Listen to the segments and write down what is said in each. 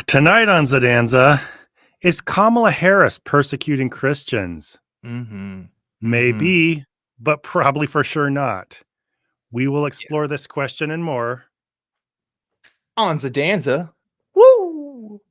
Tonight on Zadanza, is Kamala Harris persecuting Christians? Mm-hmm. Maybe, but probably for sure not. We will explore this question and more. On Zadanza. Woo!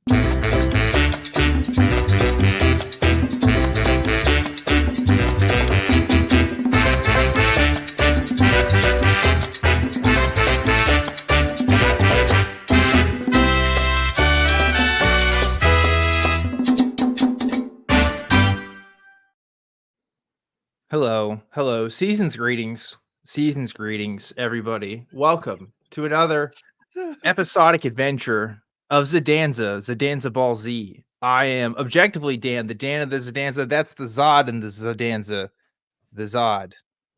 Hello. Season's greetings, everybody. Welcome to another episodic adventure of Zadanza Ball Z. I am objectively Dan, the Dan of the Zadanza. That's the Zod in the Zadanza, the Zod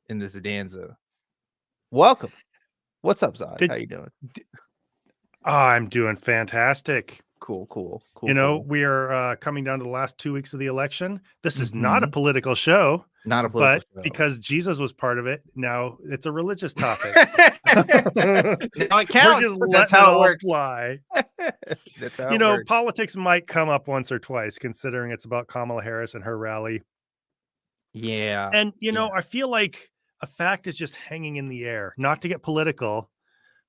in the Zadanza. Welcome. What's up, Zod? How you doing? I'm doing fantastic. Cool. You know, we are coming down to the last 2 weeks of the election. This is not a political show. Not a political show. Because Jesus was part of it, now it's a religious topic. Now it counts. We're just That's letting how it it works. fly. That's how You it know, works. politics might come up once or twice, considering it's about Kamala Harris and her rally. Yeah. And, you know, I feel like a fact is just hanging in the air, not to get political,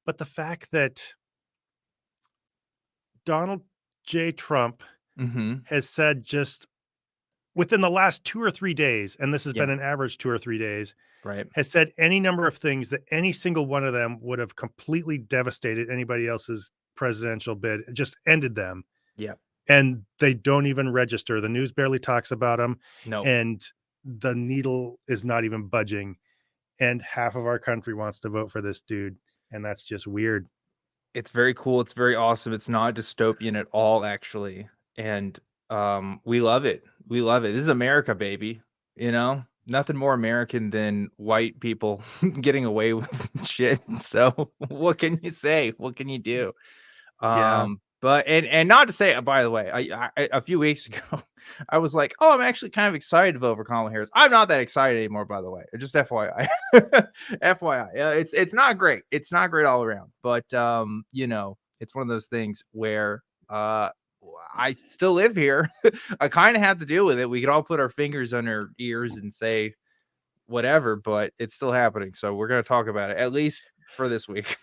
but the fact that Donald J. Trump has said just within the last 2 or 3 days, and this has been an average 2 or 3 days, right, has said any number of things that any single one of them would have completely devastated anybody else's presidential bid, just ended them. Yeah. And they don't even register. The news barely talks about them. No. And the needle is not even budging. And half of our country wants to vote for this dude. And that's just weird. It's very cool. It's very awesome. It's not dystopian at all, actually. And we love it. We love it. This is America, baby. You know, nothing more American than white people getting away with shit. So what can you say? What can you do? But and not to say, by the way, I a few weeks ago, I was like, oh, I'm actually kind of excited to vote for Kamala Harris. I'm not that excited anymore, by the way. Just FYI. FYI. It's not great. It's not great all around. But you know, it's one of those things where I still live here. I kind of have to deal with it. We could all put our fingers on our ears and say whatever, but it's still happening. So we're gonna talk about it, at least for this week.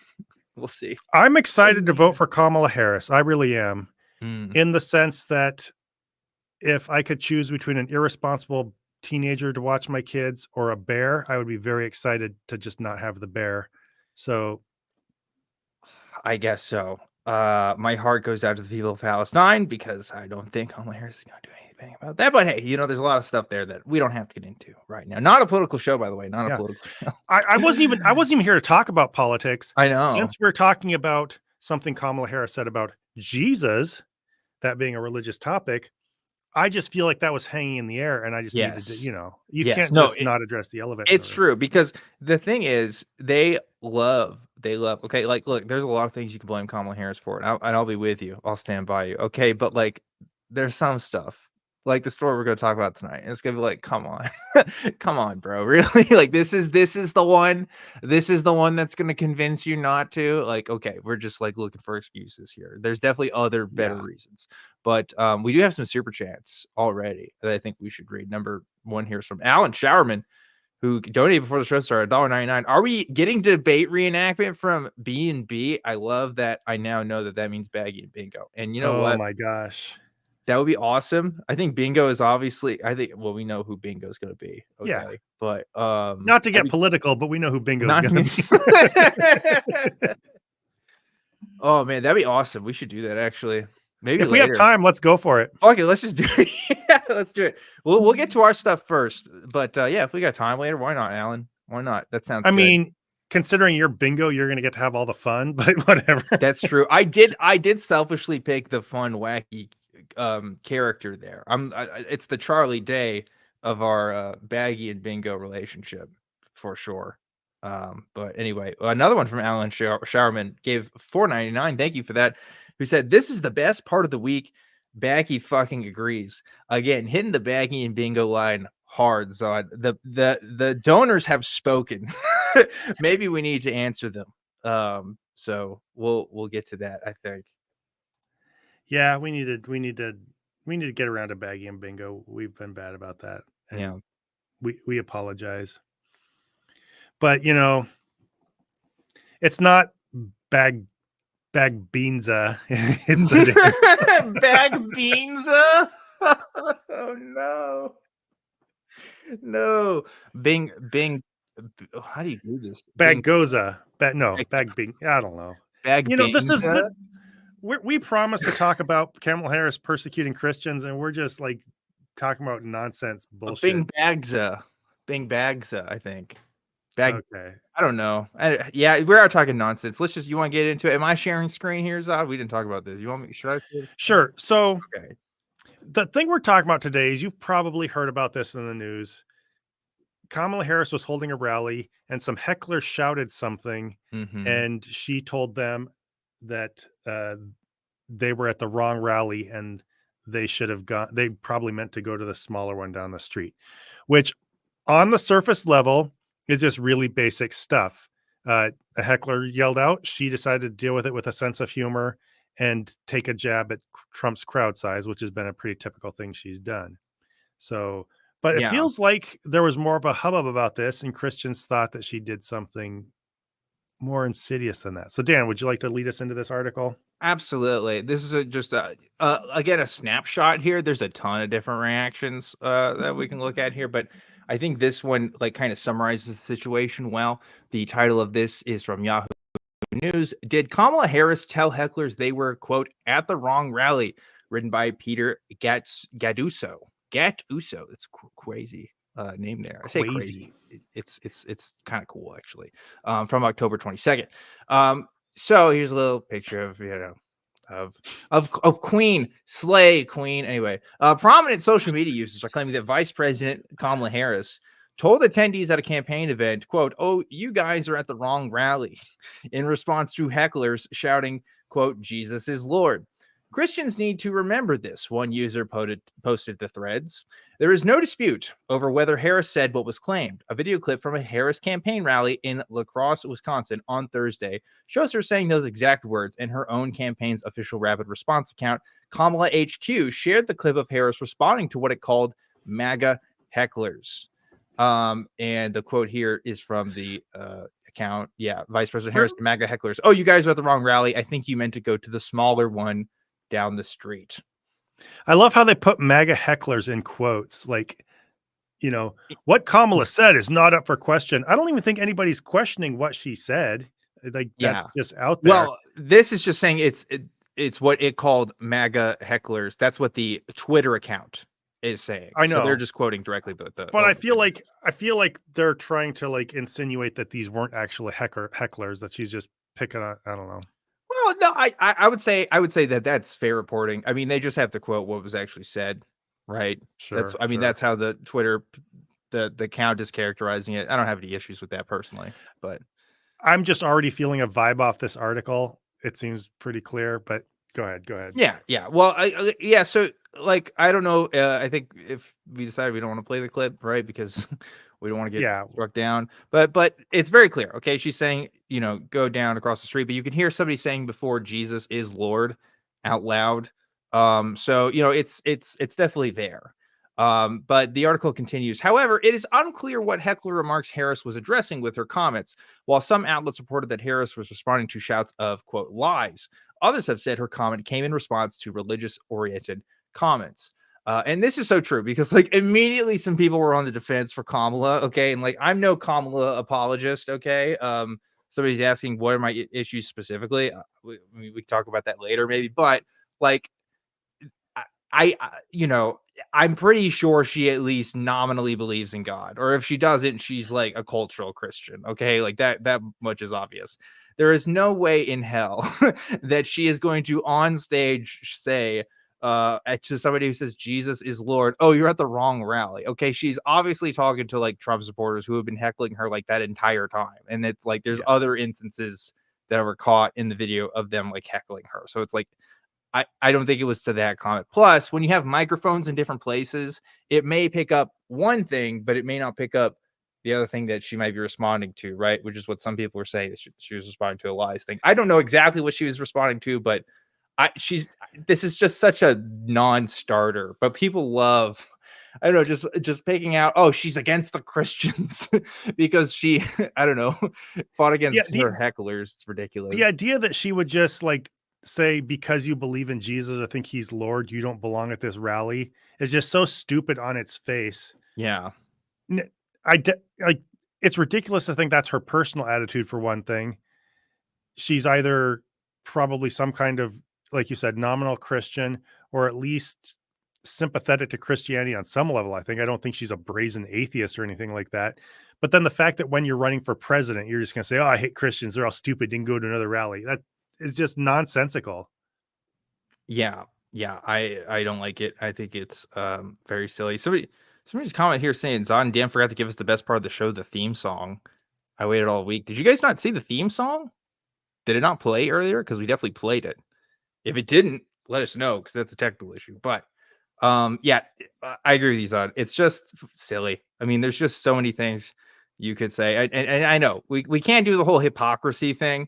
We'll see. I'm excited to vote for Kamala Harris. I really am. In the sense that if I could choose between an irresponsible teenager to watch my kids or a bear, I would be very excited to just not have the bear. So I guess so. My heart goes out to the people of Palestine because I don't think Kamala Harris is going to do anything about that. But hey, you know, there's a lot of stuff there that we don't have to get into right now. Not a political show, by the way. Not a political show. I wasn't even here to talk about politics. I know. Since we're talking about something Kamala Harris said about Jesus, that being a religious topic, I just feel like that was hanging in the air, and I just needed to, you know, you can't just not address the elephant. It's true, because the thing is, they love, okay, like, look, there's a lot of things you can blame Kamala Harris for, and I'll be with you. I'll stand by you, okay? But, like, there's some stuff, like the story we're going to talk about tonight, and it's going to be like, come on. Come on, bro, really? Like, this is the one that's going to convince you not to? Like, okay, we're just, like, looking for excuses here. There's definitely other better reasons. But we do have some super chats already that I think we should read. Number one here is from Alan Showerman, who donated before the show started, $1.99. Are we getting debate reenactment from B&B? I love that. I now know that means Baggy and Bingo. And you know what? Oh my gosh. That would be awesome. I think Bingo is obviously, well, we know who Bingo is going to be. Okay. Yeah. But not to get political, but we know who Bingo is going to be. Oh man, that'd be awesome. We should do that actually. Maybe if we have time, let's go for it. Okay, let's just do it. Yeah, let's do it. We'll get to our stuff first, but yeah, if we got time later, why not, Alan? Why not? That sounds. I mean, considering you're Bingo, you're gonna get to have all the fun, but whatever. That's true. I did selfishly pick the fun, wacky character there. It's the Charlie Day of our Baggy and Bingo relationship for sure. But anyway, another one from Alan Showerman gave $4.99. Thank you for that. Who said, this is the best part of the week. Baggy fucking agrees. Again, hitting the Baggy and Bingo line hard, Zod. The donors have spoken. Maybe we need to answer them. So we'll get to that, I think. Yeah, we need to get around to Baggy and Bingo. We've been bad about that, Yeah. and we apologize. But you know, it's not bag bag beanza. It's a different. Bag beans. Oh no. No. Bing. How do you do this? Bag Bing. goza. Bag, Bag bean. I don't know. bag You know, this is beans. the we promised to talk about Kamala Harris persecuting Christians, and we're just like talking about nonsense bullshit. Bing bagza. Bing bagza, I think. Bag. Okay. I don't know. Yeah, we are talking nonsense. Let's just. You want to get into it? Am I sharing screen here, Zod? We didn't talk about this. You want me? Should I? Sure. So Okay. the thing we're talking about today is you've probably heard about this in the news. Kamala Harris was holding a rally and some hecklers shouted something, Mm-hmm. and she told them that they were at the wrong rally and they should have gone. They probably meant to go to the smaller one down the street, which on the surface level is just really basic stuff. A heckler yelled out. She decided to deal with it with a sense of humor and take a jab at Trump's crowd size, which has been a pretty typical thing she's done. So, but it Yeah. feels like there was more of a hubbub about this, and Christians thought that she did something more insidious than that. So, Dan, would you like to lead us into this article? Absolutely. This is just again a snapshot here. There's a ton of different reactions that we can look at here, but I think this one like kind of summarizes the situation well. The title of this is from Yahoo News. Did Kamala Harris tell hecklers they were quote at the wrong rally? Written by Peter Gaduso. Gatuso. It's crazy name there. I say Crazy. crazy. It's kind of cool actually. From October 22nd. So here's a little picture of of Queen Slay Queen. Anyway, prominent social media users are claiming that Vice President Kamala Harris told attendees at a campaign event, "quote Oh, you guys are at the wrong rally," in response to hecklers shouting, "quote Jesus is Lord." Christians need to remember this, one user posted the threads. There is no dispute over whether Harris said what was claimed. A video clip from a Harris campaign rally in La Crosse, Wisconsin on Thursday shows her saying those exact words, and her own campaign's official rapid response account, Kamala HQ, shared the clip of Harris responding to what it called MAGA hecklers. And the quote here is from the account. Yeah, Vice President Harris to MAGA hecklers. "Oh, you guys are at the wrong rally. I think you meant to go to the smaller one down the street." I love how they put MAGA hecklers in quotes. Like, you know, what Kamala said is not up for question. I don't even think anybody's questioning what she said. Like, Yeah. that's just out there. Well, this is just saying it's what it called MAGA hecklers. That's what the Twitter account is saying. I So they're know, just quoting directly the but overview. I feel like they're trying to like insinuate that these weren't actually hecklers. That she's just picking on. I don't know. Well, no, I would say that that's fair reporting. I mean, they just have to quote what was actually said, right? That's Sure, I mean, sure. that's how the Twitter the account is characterizing it. I don't have any issues with that personally, but I'm just already feeling a vibe off this article. It seems pretty clear, but go ahead. Go ahead. yeah, yeah. Well, yeah. So, like, I don't know. I think if we decide we don't want to play the clip, right, because we don't want to get Yeah. struck down. But it's very clear. Okay, she's saying, go down across the street, but you can hear somebody saying before Jesus is Lord out loud. So it's definitely there. But the article continues. However, it is unclear what heckler remarks Harris was addressing with her comments. While some outlets reported that Harris was responding to shouts of quote lies, others have said her comment came in response to religious-oriented comments. And this is so true because, like, immediately some people were on the defense for Kamala. Okay, and like, I'm no Kamala apologist. Okay, somebody's asking what are my issues specifically. We can talk about that later, maybe. But like, I I'm pretty sure she at least nominally believes in God, or if she doesn't, she's like a cultural Christian. Okay, like that much is obvious. There is no way in hell that she is going to on stage say to somebody who says Jesus is Lord, "Oh, you're at the wrong rally." Okay, she's obviously talking to like Trump supporters who have been heckling her like that entire time, and it's like there's Yeah. other instances that were caught in the video of them like heckling her. So it's like I don't think it was to that comment. Plus, when you have microphones in different places, it may pick up one thing, but it may not pick up the other thing that she might be responding to, right? Which is what some people were saying. She was responding to a lies thing. I don't know exactly what she was responding to, but This is just such a non-starter, but people love, I don't know, just picking out, oh, she's against the Christians because she, I don't know, fought Yeah, against her hecklers. It's the ridiculous. idea that she would just like say, because you believe in Jesus, I think he's Lord, you don't belong at this rally is just so stupid on its face. Yeah. Like, it's ridiculous to think that's her personal attitude for one thing. She's either probably some kind of, like you said, nominal Christian, or at least sympathetic to Christianity on some level. I don't think she's a brazen atheist or anything like that. But then the fact that when you're running for president, you're just going to say, "Oh, I hate Christians. They're all stupid. Didn't go to another rally." That is just nonsensical. Yeah. Yeah. I don't like it. I think it's very silly. Somebody's comment here saying Zod Dan forgot to give us the best part of the show, the theme song. I waited all week. Did you guys not see the theme song? Did it not play earlier? Because we definitely played it. If it didn't, let us know, because that's a technical issue. But yeah, I agree with you, Zod. It's just silly. I mean, there's just so many things you could say. And I know we can't do the whole hypocrisy thing.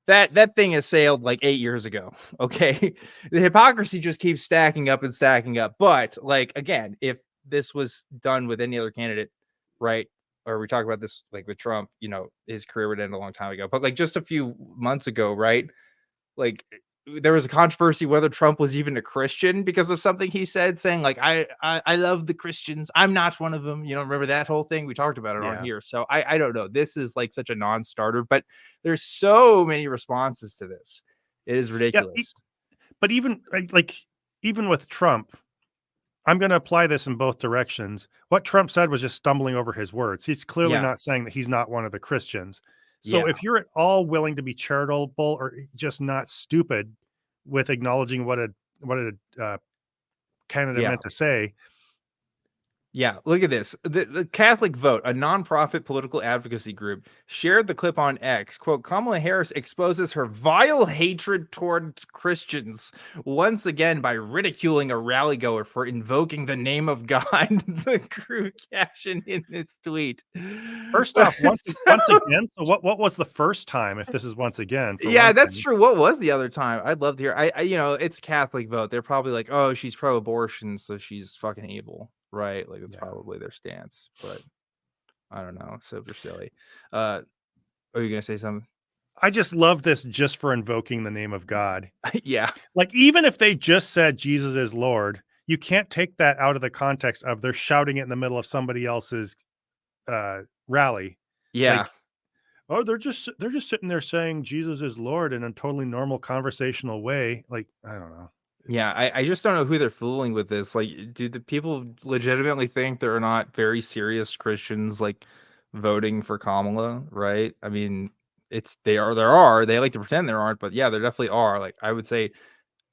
That thing has sailed like 8 years ago. Okay. The hypocrisy just keeps stacking up and stacking up. But like again, if this was done with any other candidate, right? Or we talk about this like with Trump, his career would end a long time ago. But like just a few months ago, right? Like there was a controversy whether Trump was even a Christian because of something he said, saying like I love the Christians. I'm not one of them. Remember that whole thing? We talked about it on Yeah. here. So I don't know. This is like such a non-starter, but there's so many responses to this. It is Yeah. ridiculous. But even with Trump, I'm going to apply this in both directions. What Trump said was just stumbling over his words. He's clearly Yeah. not saying that he's not one of the Christians. So Yeah. if you're at all willing to be charitable or just not stupid with acknowledging what a candidate Yeah. meant to say, Yeah, look at this. The Catholic Vote, a nonprofit political advocacy group, shared the clip on X. Quote, Kamala Harris exposes her vile hatred towards Christians once again by ridiculing a rally goer for invoking the name of God. The group captioned in its tweet. first off, once again, so what was the first time, if this is once again, for Yeah, one that's thing? true. What was the other time? I'd love to hear. It's Catholic Vote. They're probably like, oh, she's pro-abortion, so she's fucking evil, right? Like that's Yeah. probably their stance. But I don't know. Super silly. Uh, are you gonna say something? I just love this just for invoking the name of God. Yeah. Like, even if they just said Jesus is Lord, you can't take that out of the context of they're shouting it in the middle of somebody else's rally. Yeah. Like, oh, they're just sitting there saying Jesus is Lord in a totally normal conversational way. Like, I don't know. Yeah. I just don't know who they're fooling with this. Like, do the people legitimately think there are not very serious Christians like voting for Kamala? Right. I mean, they like to pretend there aren't, but yeah, there definitely are. Like, I would say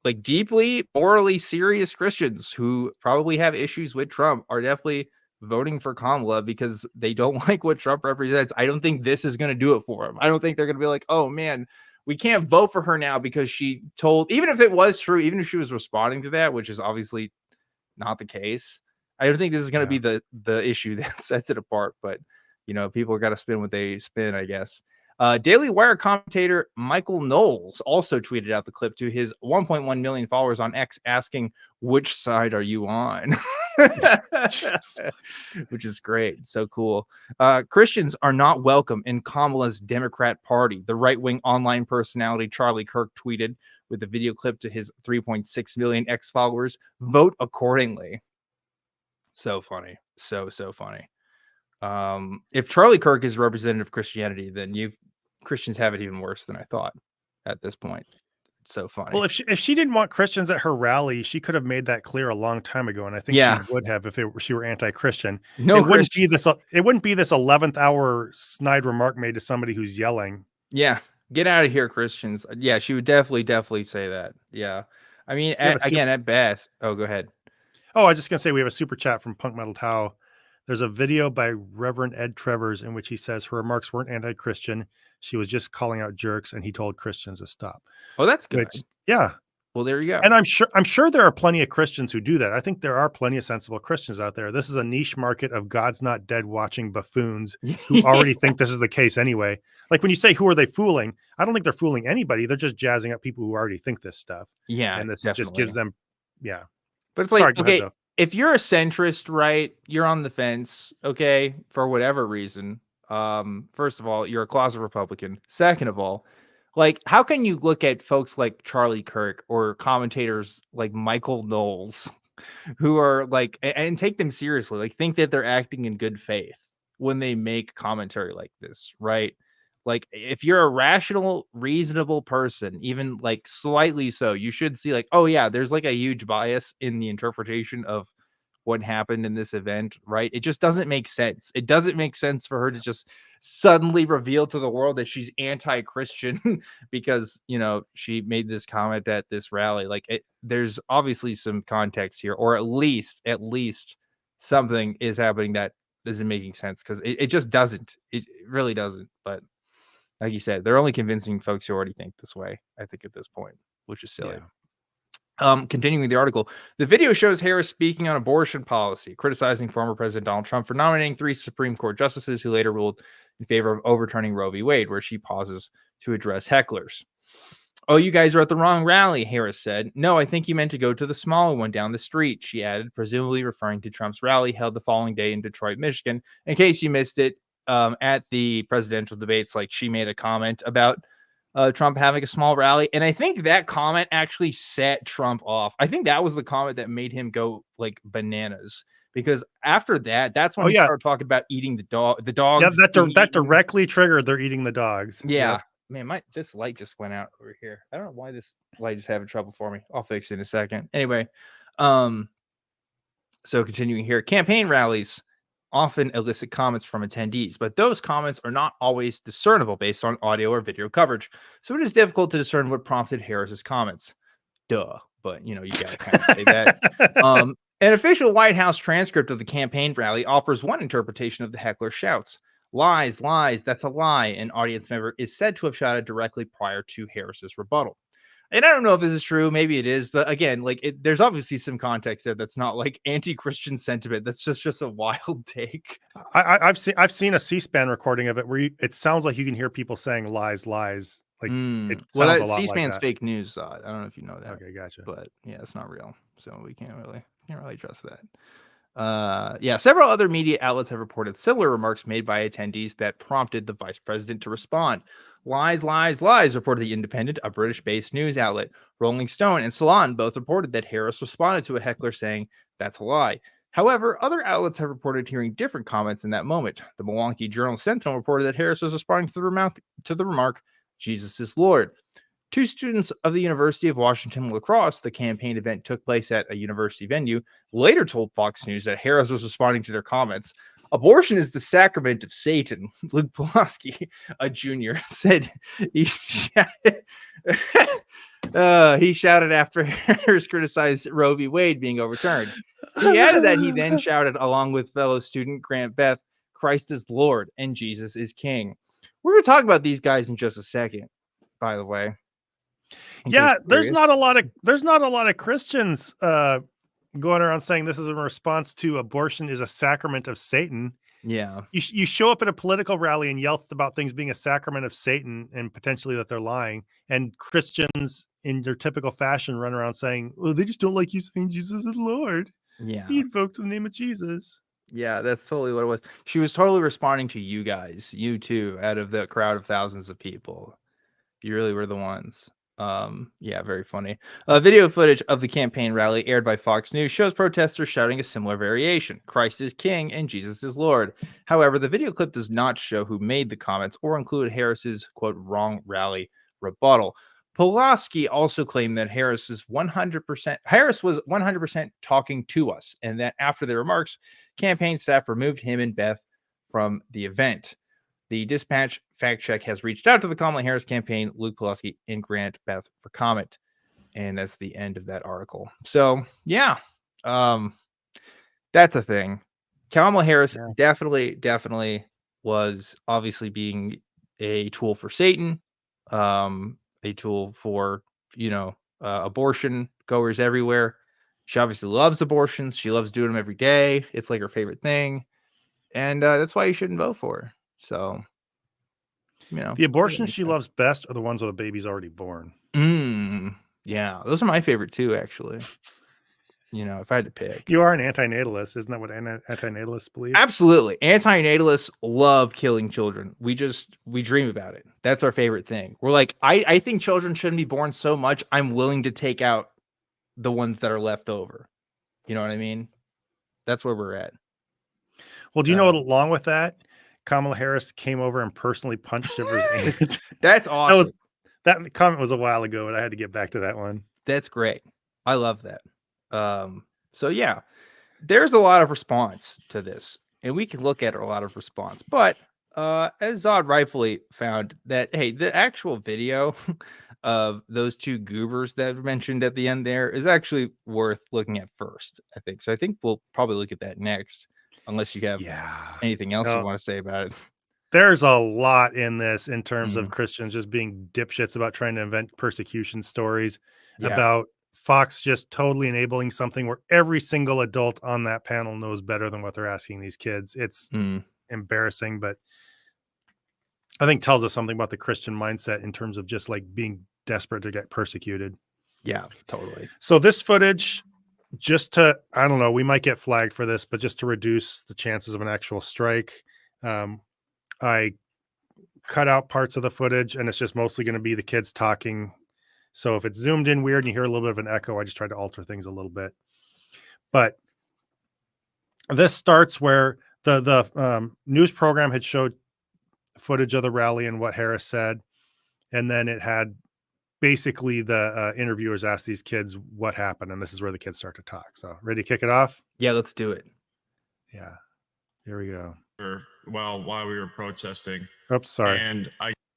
like deeply morally serious Christians who probably have issues with Trump are definitely voting for Kamala because they don't like what Trump represents. I don't think this is going to do it for them. I don't think they're going to be like, oh man, we can't vote for her now because she told, even if it was true, even if she was responding to that, which is obviously not the case. I don't think this is going to Yeah. be the issue that sets it apart, but people got to spin what they spin, I guess. Daily Wire commentator Michael Knowles also tweeted out the clip to his 1.1 million followers on X, asking, "Which side are you on?" Which is great, so cool. Christians are not welcome in Kamala's Democrat Party. The right-wing online personality Charlie Kirk tweeted with a video clip to his 3.6 million X followers. Vote accordingly. So funny, so funny. If Charlie Kirk is representative of Christianity, then Christians have it even worse than I thought at this point. It's so funny. Well, if she didn't want Christians at her rally, she could have made that clear a long time ago, and I think she Yeah, would have if she were anti-Christian. no Christian. It wouldn't be this 11th hour snide remark made to somebody who's yelling. Yeah, get out of here, Christians. Yeah, she would definitely say that. Yeah, I mean, We have a super again, at best. Oh, go ahead. Oh, I was just gonna say we have a super chat from Punk Metal Tao. There's a video by Reverend Ed Trevors in which he says her remarks weren't anti-Christian. She was just calling out jerks, and he told Christians to stop. Oh, that's good. Which, yeah, Well, there you go. And I'm sure there are plenty of Christians who do that. I think there are plenty of sensible Christians out there. This is a niche market of God's not dead watching buffoons who already think this is the case anyway. Like when you say, who are they fooling? I don't think they're fooling anybody. They're just jazzing up people who already think this stuff. Yeah, And this just definitely. gives them, yeah. But it's like, Sorry, go ahead okay, though. if you're a centrist, right, you're on the fence, okay, for whatever reason. First of all, you're a closet Republican. Second of all, like, how can you look at folks like Charlie Kirk or commentators like Michael Knowles who are like and take them seriously, like think that they're acting in good faith when they make commentary like this, right? Like if you're a rational, reasonable person, even like slightly so, you should see like, oh yeah, there's like a huge bias in the interpretation of what happened in this event, right? It just doesn't make sense. It doesn't make sense for her to just suddenly reveal to the world that she's anti-Christian because, she made this comment at this rally. Like there's obviously some context here, or at least something is happening that isn't making sense because it just doesn't. It really doesn't. But like you said, they're only convincing folks who already think this way, I think, at this point, which is silly. Yeah. Continuing the article, the video shows Harris speaking on abortion policy, criticizing former President Donald Trump for nominating 3 Supreme Court justices who later ruled in favor of overturning Roe v. Wade, where she pauses to address hecklers. Oh, you guys are at the wrong rally, Harris said. No, I think you meant to go to the smaller one down the street, she added, presumably referring to Trump's rally held the following day in Detroit, Michigan. In case you missed it, at the presidential debates, like she made a comment about Trump having a small rally. And I think that comment actually set Trump off. I think that was the comment that made him go like bananas. Because after that, that's when Oh he yeah. started talking about eating the Yeah. dogs. That directly triggered they're eating the dogs. Yeah. Yep. Man, this light just went out over here. I don't know why this light is having trouble for me. I'll fix it in a second. Anyway, so continuing here, campaign rallies often elicit comments from attendees, but those comments are not always discernible based on audio or video coverage. So it is difficult to discern what prompted Harris's comments. Duh, but you gotta kind of say that. An official White House transcript of the campaign rally offers one interpretation of the heckler shouts. Lies, lies, that's a lie. An audience member is said to have shouted directly prior to Harris's rebuttal. And I don't know if this is true. Maybe it is. But again, like there's obviously some context there that's not like anti-Christian sentiment. That's just a wild take. I've seen a C-SPAN recording of it where it sounds like you can hear people saying lies, lies. Like it Well, sounds a that lot like C-SPAN's that. fake news. I don't know if you know that. Okay, gotcha. But yeah, it's not real. So we can't really trust that. Yeah, several other media outlets have reported similar remarks made by attendees that prompted the vice president to respond. Lies, lies, lies, reported The Independent, a British-based news outlet. Rolling Stone and Salon both reported that Harris responded to a heckler saying, "That's a lie." However, other outlets have reported hearing different comments in that moment. The Milwaukee Journal-Sentinel reported that Harris was responding to the remark, "Jesus is Lord." 2 students of the University of Washington La Crosse, the campaign event took place at a university venue, later told Fox News that Harris was responding to their comments. Abortion is the sacrament of Satan. Luke Pulaski, a junior, said he shouted after Harris criticized Roe v. Wade being overturned. He added that he then shouted, along with fellow student Grant Beth, "Christ is Lord and Jesus is King." We're going to talk about these guys in just a second, by the way. Yeah, there's not a lot of Christians going around saying this is a response to abortion is a sacrament of Satan. Yeah. You show up at a political rally and yell about things being a sacrament of Satan and potentially that they're lying, and Christians in their typical fashion run around saying, "Oh, they just don't like you saying Jesus is Lord." Yeah. He invoked the name of Jesus. Yeah, that's totally what it was. She was totally responding to you guys, you too, out of the crowd of thousands of people. You really were the ones. Yeah, very funny. Video footage of the campaign rally aired by Fox News shows protesters shouting a similar variation: "Christ is King and Jesus is Lord." However, the video clip does not show who made the comments or include Harris's, quote, "wrong rally" rebuttal. Pulaski also claimed that Harris was 100% talking to us, and that after the remarks, campaign staff removed him and Beth from the event. The Dispatch fact check has reached out to the Kamala Harris campaign, Luke Pulaski, and Grant Beth for comment. And that's the end of that article. So yeah, that's a thing. Kamala Harris definitely was obviously being a tool for Satan, a tool for, abortion goers everywhere. She obviously loves abortions. She loves doing them every day. It's like her favorite thing. And that's why you shouldn't vote for her. So, the abortions she loves best are the ones where the baby's already born. Yeah, those are my favorite too, actually. If I had to pick. You are an antinatalist. Isn't that what antinatalists believe? Absolutely. Antinatalists love killing children. We dream about it. That's our favorite thing. We're like, I think children shouldn't be born so much. I'm willing to take out the ones that are left over. You know what I mean? That's where we're at. Well, do you know what, along with that, Kamala Harris came over and personally punched Shivers' aunt? That's awesome. That comment was a while ago, and I had to get back to that one. That's great. I love that. So yeah, there's a lot of response to this, and we can look at a lot of response. But as Zod rightfully found that, hey, the actual video of those two goobers that were mentioned at the end there is actually worth looking at first, I think. So I think we'll probably look at that next, unless you have anything else you want to say about it. There's a lot in this in terms of Christians just being dipshits about trying to invent persecution stories, about Fox just totally enabling something where every single adult on that panel knows better than what they're asking these kids. It's embarrassing, but I think tells us something about the Christian mindset in terms of just like being desperate to get persecuted. Yeah, totally. So this footage, just to, I don't know, we might get flagged for this, but just to reduce the chances of an actual strike, I cut out parts of the footage, and it's just mostly going to be the kids talking. So if it's zoomed in weird and you hear a little bit of an echo, I just tried to alter things a little bit. But this starts where the news program had showed footage of the rally and what Harris said, and then it had basically the interviewers asked these kids what happened, and this is where the kids start to talk. So ready to kick it off? Yeah, let's do it. Yeah, here we go. Well, while we were protesting. Oops, sorry. And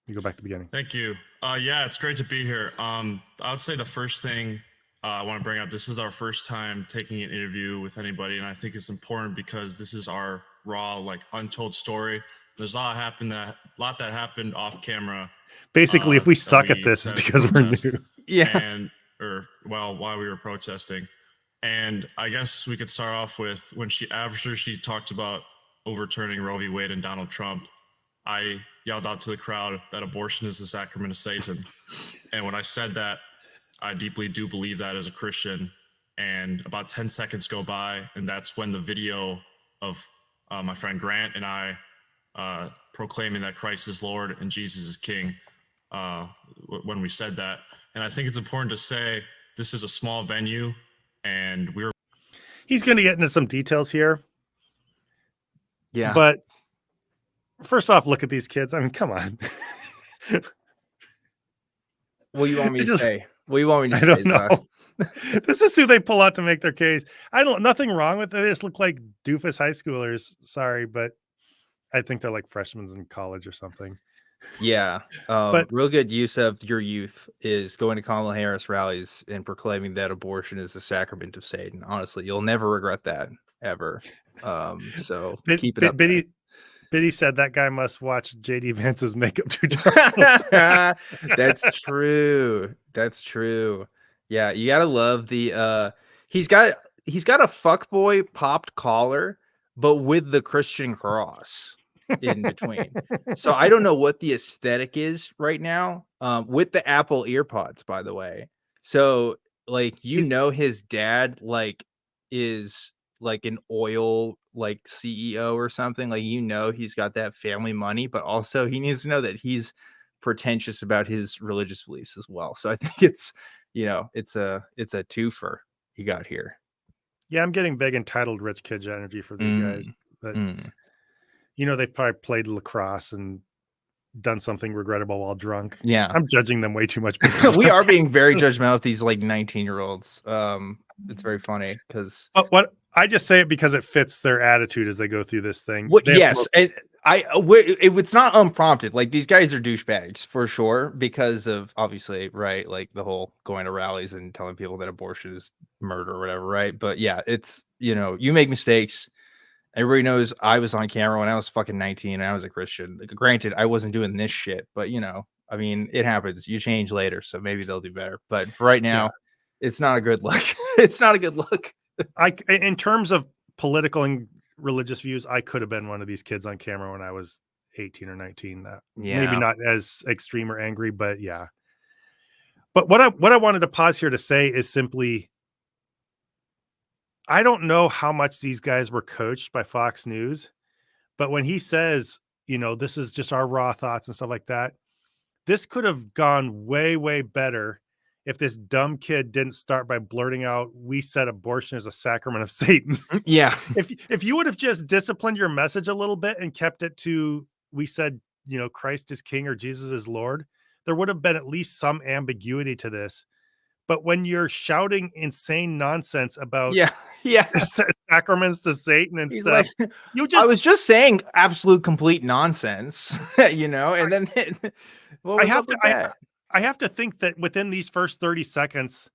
you go back to the beginning. Thank you. Yeah, it's great to be here. I would say the first thing I want to bring up, this is our first time taking an interview with anybody, and I think it's important because this is our raw, like, untold story. There's a lot that happened off camera. Basically, if we suck at this, it's because we're new. Yeah. While we were protesting. And I guess we could start off with after she talked about overturning Roe v. Wade and Donald Trump, I yelled out to the crowd that abortion is the sacrament of Satan. And when I said that, I deeply do believe that as a Christian. And about 10 seconds go by, and that's when the video of my friend Grant and I proclaiming that Christ is Lord and Jesus is King, when we said that. And I think it's important to say this is a small venue, and he's going to get into some details here. Yeah. But first off, look at these kids. I mean, come on. What do you want me to say? What do you want me to say? I don't know. This is who they pull out to make their case. Nothing wrong with it. They just look like doofus high schoolers. Sorry, but I think they're like freshmen in college or something. Yeah. But real good use of your youth is going to Kamala Harris rallies and proclaiming that abortion is the sacrament of Satan. Honestly, you'll never regret that ever. So keep it up. Biddy said that guy must watch JD Vance's makeup tutorials. That's true. That's true. Yeah, you gotta love the he's got a fuckboy popped collar, but with the Christian cross in between. So I don't know what the aesthetic is right now. With the Apple earpods, by the way. So like his dad is like an oil CEO or something, he's got that family money, but also he needs to know that he's pretentious about his religious beliefs as well. So I think it's it's a twofer you got here. Yeah, I'm getting big entitled rich kids energy for these guys, but they've probably played lacrosse and done something regrettable while drunk. Yeah, I'm judging them way too much. We are being very judgmental of these 19-year-olds. It's very funny because what I just say it because it fits their attitude as they go through this thing. Yes, it's not unprompted. Like, these guys are douchebags for sure because of, obviously, right, like the whole going to rallies and telling people that abortion is murder or whatever, right? But yeah, it's you make mistakes. Everybody knows I was on camera when I was fucking 19 and I was a Christian. Granted, I wasn't doing this shit, but I mean, it happens. You change later, so maybe they'll do better. But for right now, it's not a good look. It's not a good look. In terms of political and religious views, I could have been one of these kids on camera when I was 18 or 19. Maybe not as extreme or angry, but yeah. But what I wanted to pause here to say is simply, I don't know how much these guys were coached by Fox News, but when he says, this is just our raw thoughts and stuff like that, this could have gone way, way better if this dumb kid didn't start by blurting out, "We said abortion is a sacrament of Satan." Yeah. If you would have just disciplined your message a little bit and kept it to, "We said, Christ is king or Jesus is Lord," there would have been at least some ambiguity to this. But when you're shouting insane nonsense about sacraments to Satan and He's stuff, like, I was just saying absolute complete nonsense, and then what was up with that? I have to think that within these first 30 seconds,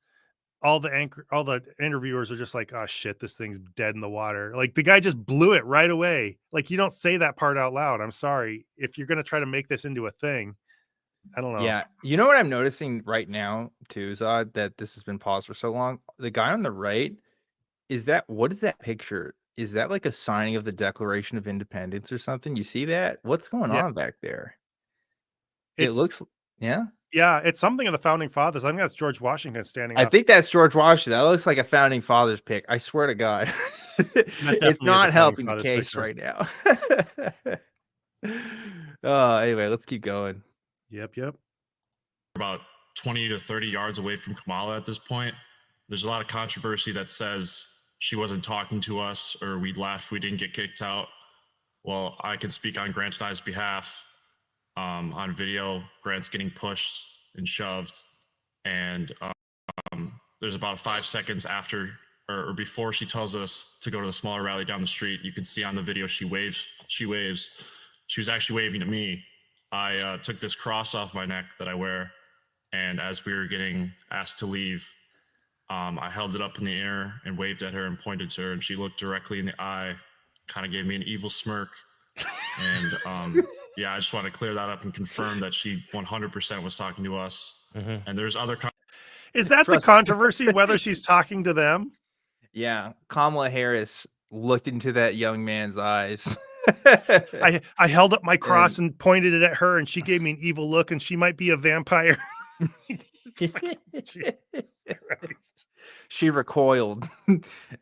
all the interviewers are just like, "Oh shit, this thing's dead in the water." Like the guy just blew it right away. Like, you don't say that part out loud. I'm sorry. If you're going to try to make this into a thing, I don't know. Yeah. You know what I'm noticing right now too, Zod, that this has been paused for so long? The guy on the right, what is that picture? Is that like a signing of the Declaration of Independence or something? You see that? What's going on back there? It looks, yeah. Yeah, it's something of the founding fathers. I think that's George Washington standing up. I think that's George Washington. That looks like a founding fathers pic. I swear to God. It's not helping the case right now. Anyway, let's keep going. Yep. About 20 to 30 yards away from Kamala at this point. There's a lot of controversy that says she wasn't talking to us or we left, we didn't get kicked out. Well, I can speak on Grant and I's behalf. On video, Grant's getting pushed and shoved, and there's about 5 seconds after or before she tells us to go to the smaller rally down the street. You can see on the video she waves. She was actually waving to me. I took this cross off my neck that I wear, and as we were getting asked to leave, I held it up in the air and waved at her and pointed to her, and she looked directly in the eye, kind of gave me an evil smirk. And yeah, I just want to clear that up and confirm that she 100% was talking to us. Mm-hmm. And there's other. Is that the controversy, whether she's talking to them? Yeah. Kamala Harris looked into that young man's eyes. I held up my cross and pointed it at her, and she gave me an evil look, and she might be a vampire. Jesus Christ. She recoiled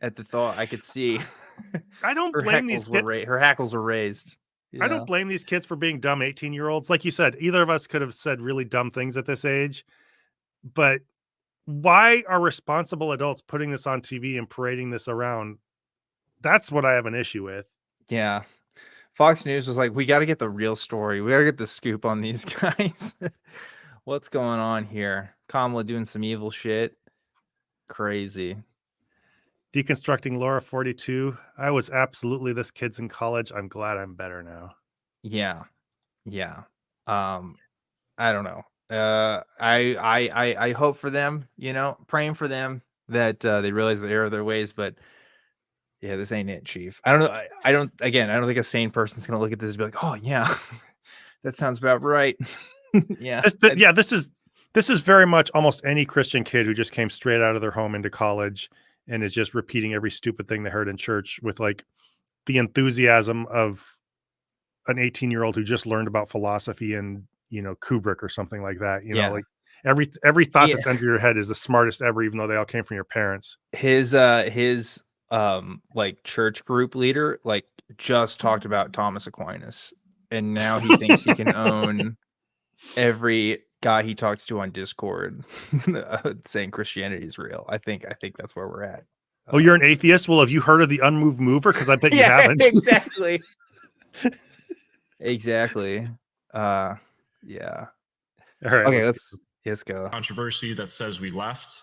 at the thought. I could see. I don't blame these kids. Her hackles were raised. I don't blame these kids for being dumb 18-year-olds. Like you said, either of us could have said really dumb things at this age. But why are responsible adults putting this on TV and parading this around? That's what I have an issue with. Yeah. Fox News was like, we got to get the real story. We got to get the scoop on these guys. What's going on here? Kamala doing some evil shit. Crazy. Deconstructing Laura 42. I was absolutely this kid's in college. I'm glad I'm better now. Yeah. I don't know. I hope for them, praying for them that they realize the error of their ways, but yeah, this ain't it, Chief. I don't know. I don't think a sane person's gonna look at this and be like, oh yeah, that sounds about right. Yeah. This is very much almost any Christian kid who just came straight out of their home into college and is just repeating every stupid thing they heard in church with like the enthusiasm of an 18-year-old who just learned about philosophy and, Kubrick or something like that. Like every thought that's entered your head is the smartest ever, even though they all came from your parents. His like church group leader, like just talked about Thomas Aquinas, and now he thinks he can own every guy he talks to on Discord saying Christianity is real. I think that's where we're at. Oh, you're an atheist? Well, have you heard of the unmoved mover? Because I bet you haven't. Exactly. Exactly. Yeah. All right. Okay, let's go. Controversy that says we left.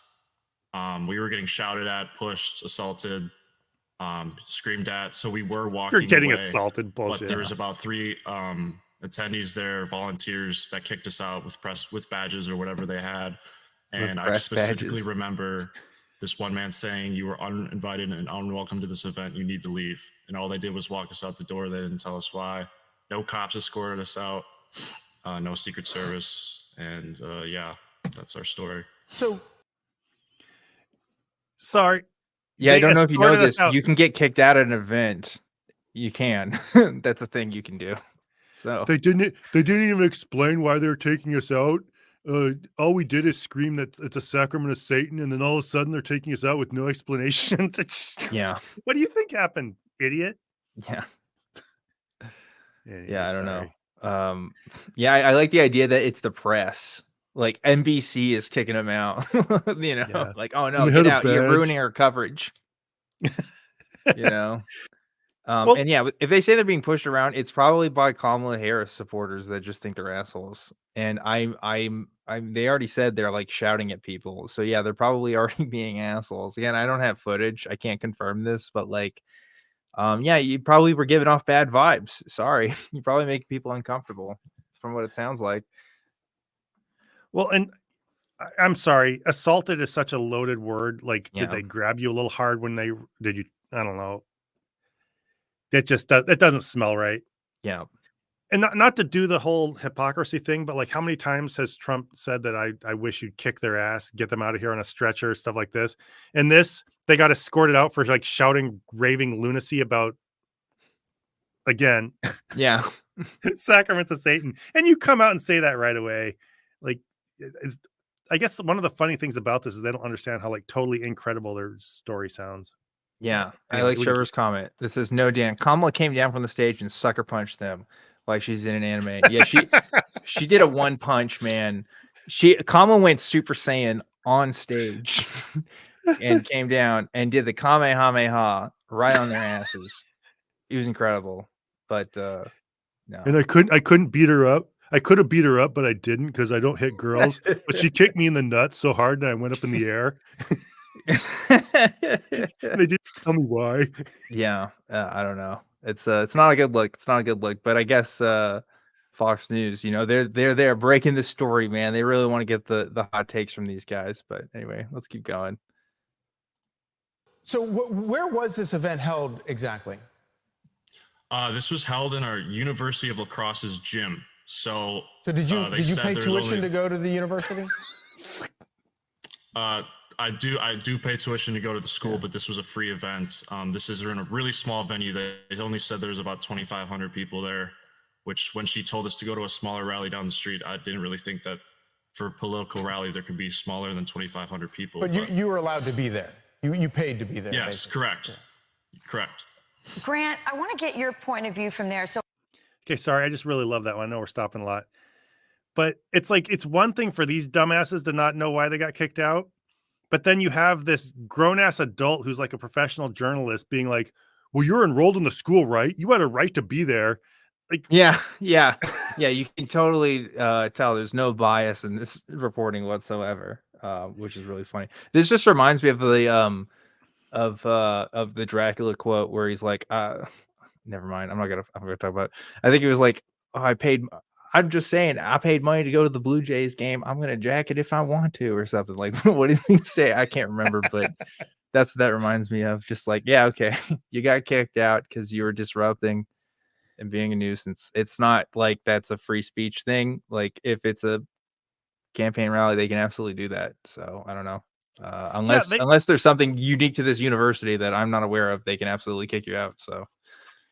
We were getting shouted at, pushed, assaulted, screamed at. So we were walking. You're getting away, assaulted, bullshit. But there was about 3 attendees there, volunteers that kicked us out with badges or whatever they had. And I specifically remember this one man saying, "You were uninvited and unwelcome to this event. You need to leave." And all they did was walk us out the door. They didn't tell us why. No cops escorted us out. No Secret Service. And yeah, that's our story. So, sorry. Yeah, I They don't know if you know escorted us this. out. You can get kicked out at an event. You can. That's a thing you can do. So They didn't even explain why they were taking us out. All we did is scream that it's a sacrament of Satan, and then all of a sudden they're taking us out with no explanation. yeah, What do you think happened, idiot? yeah, Anyway, yeah. I don't sorry. know. Yeah, I like the idea that it's the press. Like NBC is kicking them out. You know, Yeah. like, oh And no, they get had a out! You're badge. ruining our coverage. You know. Well- And yeah, if they say they're being pushed around, it's probably by Kamala Harris supporters that just think they're assholes. And they already said they're like shouting at people. So yeah, they're probably already being assholes. Again, I don't have footage. I can't confirm this, but like, yeah, you probably were giving off bad vibes. Sorry. You probably make people uncomfortable from what it sounds like. Well, and I'm sorry, assaulted is such a loaded word. Like, Yeah. did they grab you a little hard when did you? I don't know. It just it doesn't smell right. Yeah. And not to do the whole hypocrisy thing, but like, how many times has Trump said that I wish you'd kick their ass, get them out of here on a stretcher, stuff like this? And this, they got escorted out for like shouting, raving lunacy about, again, Yeah. sacraments of Satan. And you come out and say that right away. Like, I guess one of the funny things about this is they don't understand how like totally incredible their story sounds. Yeah, I Anyway, like we can Trevor's comment. This says, no, Dan. Kamala came down from the stage and sucker punched them like she's in an anime. Yeah, she did a one punch, man. Kamala went Super Saiyan on stage and came down and did the Kamehameha right on their asses. It was incredible. But no. And I couldn't beat her up. I could have beat her up, but I didn't because I don't hit girls. But she kicked me in the nuts so hard that I went up in the air. They didn't tell me why. Yeah, I don't know. It's not a good look. It's not a good look. But I guess Fox News, you know, they're breaking the story, man. They really want to get the hot takes from these guys. But anyway, let's keep going. So where was this event held exactly? This was held in our University of Lacrosse's gym. So did you pay tuition to go to the university? I do pay tuition to go to the school, but this was a free event. This is in a really small venue. They only said there's about 2,500 people there, which when she told us to go to a smaller rally down the street, I didn't really think that for a political rally there could be smaller than 2,500 people. But you were allowed to be there. You paid to be there. Yes, basically. correct. Yeah. Correct. Grant, I want to get your point of view from there. So, okay, sorry, I just really love that one. I know we're stopping a lot, but it's like, it's one thing for these dumbasses to not know why they got kicked out, but then you have this grown-ass adult who's like a professional journalist being like, well, you're enrolled in the school, right? You had a right to be there. Like, yeah, you can totally tell there's no bias in this reporting whatsoever, which is really funny. This just reminds me of the Dracula quote where he's like, never mind, I'm gonna talk about it. I think it was like, oh, I'm just saying, I paid money to go to the Blue Jays game. I'm gonna jack it if I want to, or something. Like, what did he say? I can't remember, but that's what that reminds me of. Just like, yeah, okay, you got kicked out because you were disrupting and being a nuisance. It's not like that's a free speech thing. Like, if it's a campaign rally, they can absolutely do that. So I don't know. Unless there's something unique to this university that I'm not aware of, they can absolutely kick you out. So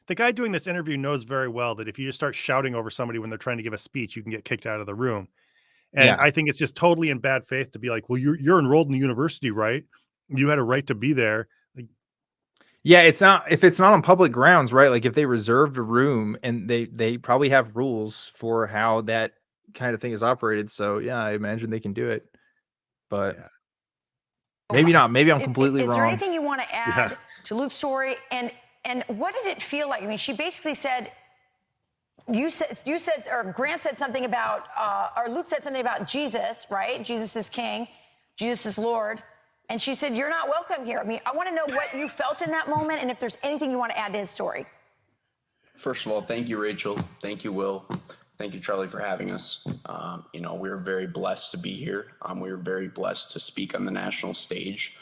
the guy doing this interview knows very well that if you just start shouting over somebody when they're trying to give a speech, you can get kicked out of the room. And yeah. I think it's just totally in bad faith to be like, well, you're enrolled in the university, right? You had a right to be there. Like, yeah, it's not, if it's not on public grounds, right? Like if they reserved a room, and they probably have rules for how that kind of thing is operated. So yeah, I imagine they can do it, but yeah. maybe not. Maybe I'm completely wrong. Is there anything you want to add to Luke's story? And what did it feel like? I mean, she basically said, you said, or Grant said something about, or Luke said something about Jesus, right? Jesus is king, Jesus is Lord. And she said, you're not welcome here. I mean, I want to know what you felt in that moment, and if there's anything you want to add to his story. First of all, thank you, Rachel. Thank you, Will. Thank you, Charlie, for having us. You know, we're very blessed to be here. We're very blessed to speak on the national stage.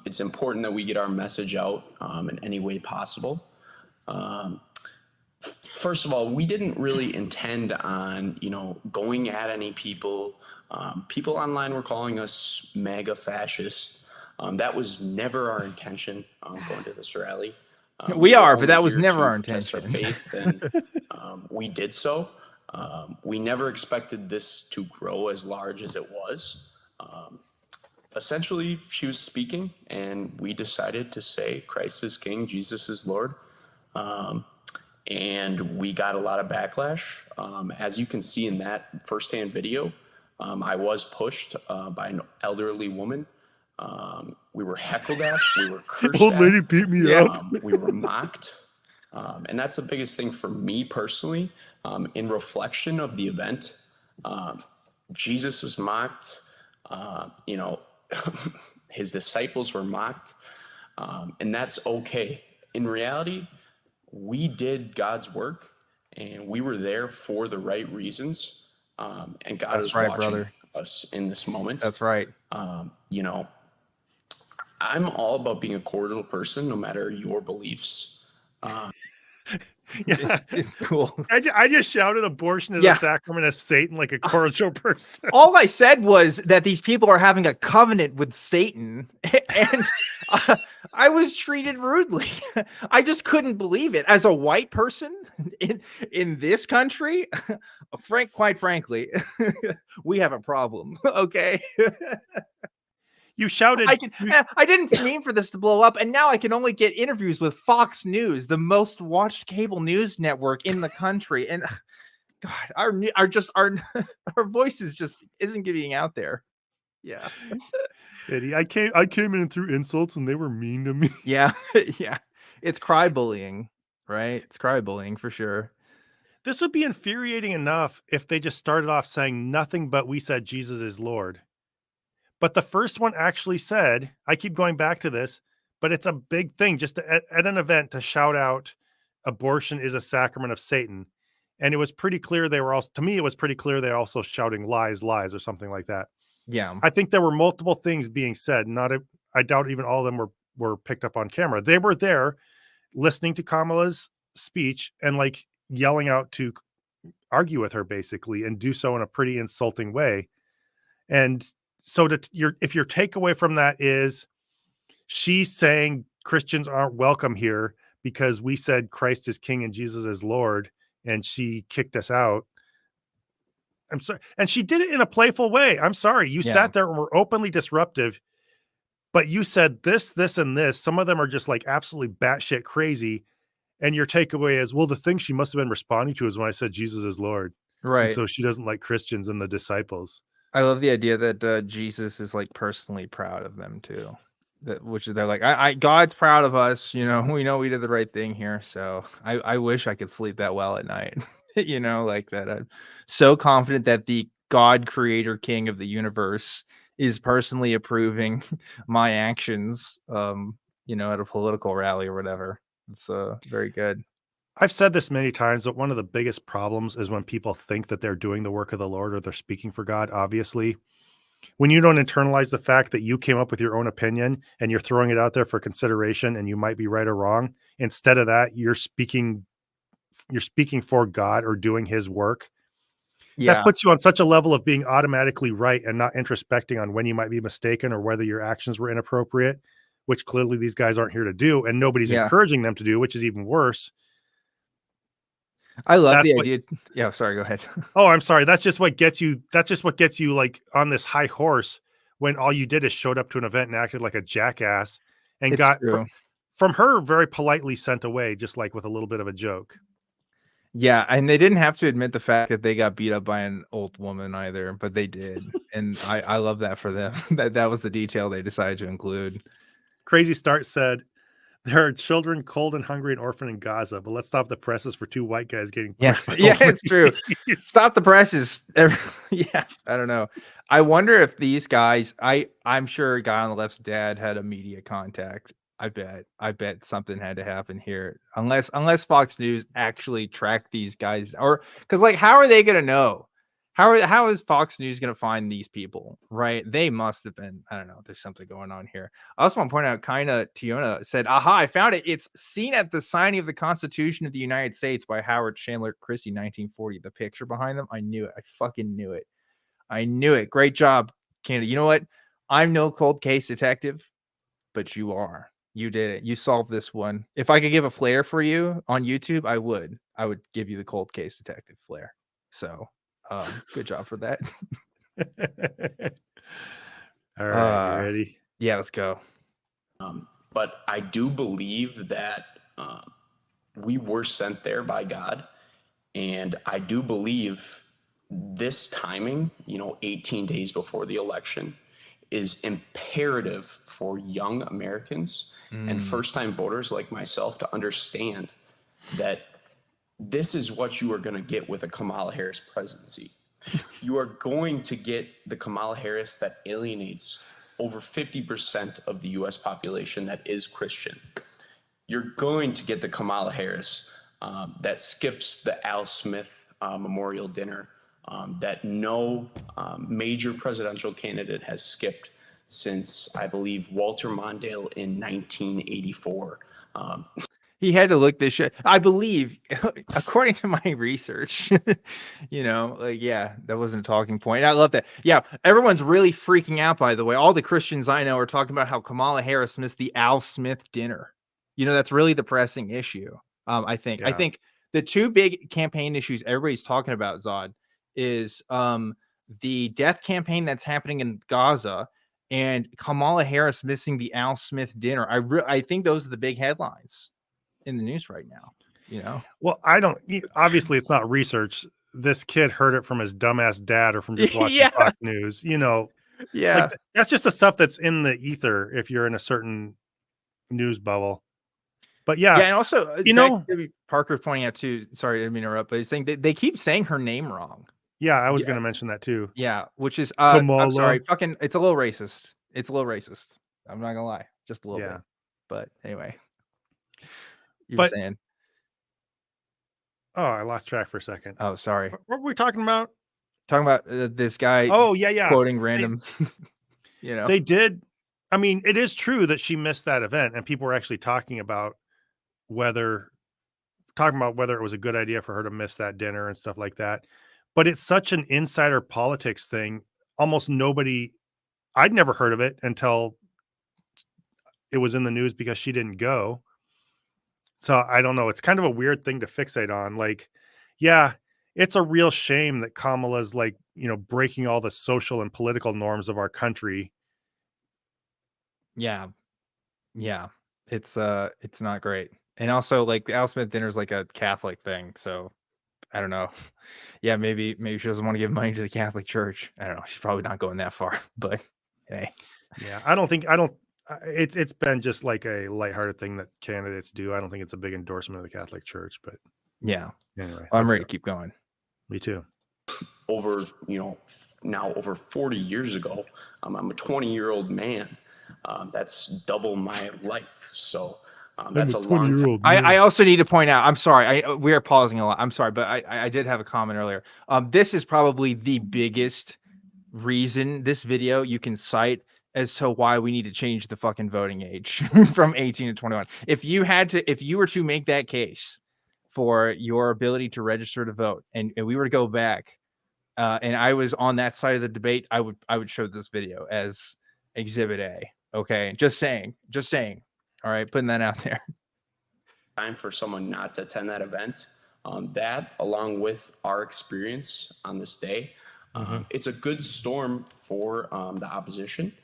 It's important that we get our message out in any way possible. first of all, we didn't really intend on, going at any people. People online were calling us MAGA fascists. That was never our intention going to this rally. We are, but only that was here never to our protest our intention. faith, and we did so. We never expected this to grow as large as it was. Essentially, she was speaking, and we decided to say, Christ is King, Jesus is Lord. And we got a lot of backlash. As you can see in that firsthand video, I was pushed by an elderly woman. We were heckled at, we were cursed Old at. lady beat me up. We were mocked. And that's the biggest thing for me personally. In reflection of the event, Jesus was mocked. His disciples were mocked. And that's okay. In reality, we did God's work, and we were there for the right reasons. And God is watching us in this moment. That's right. I'm all about being a cordial person, no matter your beliefs. Yeah, It's cool. I just shouted abortion is a sacrament of Satan like a cordial person. All I said was that these people are having a covenant with Satan, and I was treated rudely. I just couldn't believe it. As a white person in this country, quite frankly, we have a problem. Okay. You shouted. I didn't mean for this to blow up, and now I can only get interviews with Fox News, the most watched cable news network in the country. And God, our voices just isn't getting out there. Yeah, Eddie, I came in and threw insults, and they were mean to me. yeah, yeah. It's cry bullying, right? It's cry bullying for sure. This would be infuriating enough if they just started off saying nothing but we said Jesus is Lord. But the first one actually said, I keep going back to this, but it's a big thing just at an event to shout out abortion is a sacrament of Satan. And it was pretty clear they were also, to me, it was pretty clear they're also shouting lies, lies, or something like that. Yeah. I think there were multiple things being said. I doubt even all of them were picked up on camera. They were there listening to Kamala's speech and like yelling out to argue with her basically and do so in a pretty insulting way. And so if your takeaway from that is she's saying Christians aren't welcome here because we said Christ is King and Jesus is Lord, and she kicked us out. I'm sorry. And she did it in a playful way. I'm sorry. You sat there and were openly disruptive, but you said this, and this. Some of them are just like absolutely batshit crazy. And your takeaway is, well, the thing she must have been responding to is when I said Jesus is Lord. Right. And so she doesn't like Christians and the disciples. I love the idea that Jesus is like personally proud of them too. They're like, God's proud of us. We know we did the right thing here. So I wish I could sleep that well at night. Like that. I'm so confident that the God creator king of the universe is personally approving my actions, at a political rally or whatever. It's very good. I've said this many times, but one of the biggest problems is when people think that they're doing the work of the Lord or they're speaking for God, obviously. When you don't internalize the fact that you came up with your own opinion and you're throwing it out there for consideration and you might be right or wrong, instead of that, you're speaking for God or doing his work. Yeah. That puts you on such a level of being automatically right and not introspecting on when you might be mistaken or whether your actions were inappropriate, which clearly these guys aren't here to do. And nobody's encouraging them to do, which is even worse. I love the idea. Yeah, sorry, go ahead. Oh, I'm sorry. That's just what gets you like on this high horse when all you did is showed up to an event and acted like a jackass and got from her very politely sent away, just like with a little bit of a joke. Yeah, and they didn't have to admit the fact that they got beat up by an old woman either, but they did. And I love that for them. that was the detail they decided to include. Crazy Start said, there are children cold and hungry and orphaned in Gaza, but let's stop the presses for two white guys getting pushed. Yeah, it's true. Stop the presses. Yeah, I don't know. I wonder if these guys, I'm sure a guy on the left's dad had a media contact. I bet something had to happen here. Unless Fox News actually tracked these guys, or because like, how are they gonna know? How is Fox News going to find these people, right? They must have been, I don't know, there's something going on here. I also want to point out, kinda Tiona said, aha, I found it. It's seen at the signing of the Constitution of the United States by Howard Chandler Christie, 1940. The picture behind them, I knew it. I fucking knew it. I knew it. Great job, Canada. You know what? I'm no cold case detective, but you are. You did it. You solved this one. If I could give a flair for you on YouTube, I would. I would give you the cold case detective flair. So good job for that. All right, you ready? Yeah, let's go. But I do believe that we were sent there by God. And I do believe this timing, 18 days before the election, is imperative for young Americans and first-time voters like myself to understand that this is what you are going to get with a Kamala Harris presidency. You are going to get the Kamala Harris that alienates over 50% of the U.S. population that is Christian. You're going to get the Kamala Harris that skips the Al Smith memorial dinner that no major presidential candidate has skipped since, I believe, Walter Mondale in 1984. He had to look this shit. I believe, according to my research, that wasn't a talking point. I love that. Yeah, everyone's really freaking out, by the way. All the Christians I know are talking about how Kamala Harris missed the Al Smith dinner. That's really the pressing issue. I think. Yeah. I think the two big campaign issues everybody's talking about, Zod, is the death campaign that's happening in Gaza and Kamala Harris missing the Al Smith dinner. I think those are the big headlines in the news right now. Well, obviously it's not research. This kid heard it from his dumbass dad or from just watching Yeah. Fox News, Yeah. like that's just the stuff that's in the ether if you're in a certain news bubble. But yeah, and also, Parker pointing out too, sorry, I didn't mean to interrupt, but he's saying they keep saying her name wrong. yeah, I was going to mention that too. Yeah, which is, Kamala. I'm sorry, it's a little racist. It's a little racist. I'm not gonna lie, just a little bit. But anyway. You were saying. Oh, I lost track for a second. Oh, sorry. What were we talking about? Talking about this guy. Oh, yeah. Quoting random. They did. I mean, it is true that she missed that event, and people were actually talking about whether it was a good idea for her to miss that dinner and stuff like that. But it's such an insider politics thing. Almost nobody. I'd never heard of it until it was in the news because she didn't go. So I don't know. It's kind of a weird thing to fixate on. Like, yeah, it's a real shame that Kamala's breaking all the social and political norms of our country. Yeah. It's not great. And also, like, the Al Smith dinner is like a Catholic thing. So I don't know. Yeah, maybe she doesn't want to give money to the Catholic Church. I don't know. She's probably not going that far, but hey. Yeah, it's been just like a lighthearted thing that candidates do. I don't think it's a big endorsement of the Catholic Church, but yeah. Anyway, I'm ready to keep going. Me too. Now over 40 years ago, I'm a 20-year-old man. That's double my life. So that's a long time. I also need to point out, I'm sorry, we are pausing a lot. I'm sorry, but I did have a comment earlier. This is probably the biggest reason, this video you can cite as to why we need to change the fucking voting age from 18 to 21. If you were to make that case for your ability to register to vote, and we were to go back, and I was on that side of the debate, I would show this video as Exhibit A. Okay, just saying. All right, putting that out there. Time for someone not to attend that event. That, along with our experience on this day, it's a good storm for the opposition.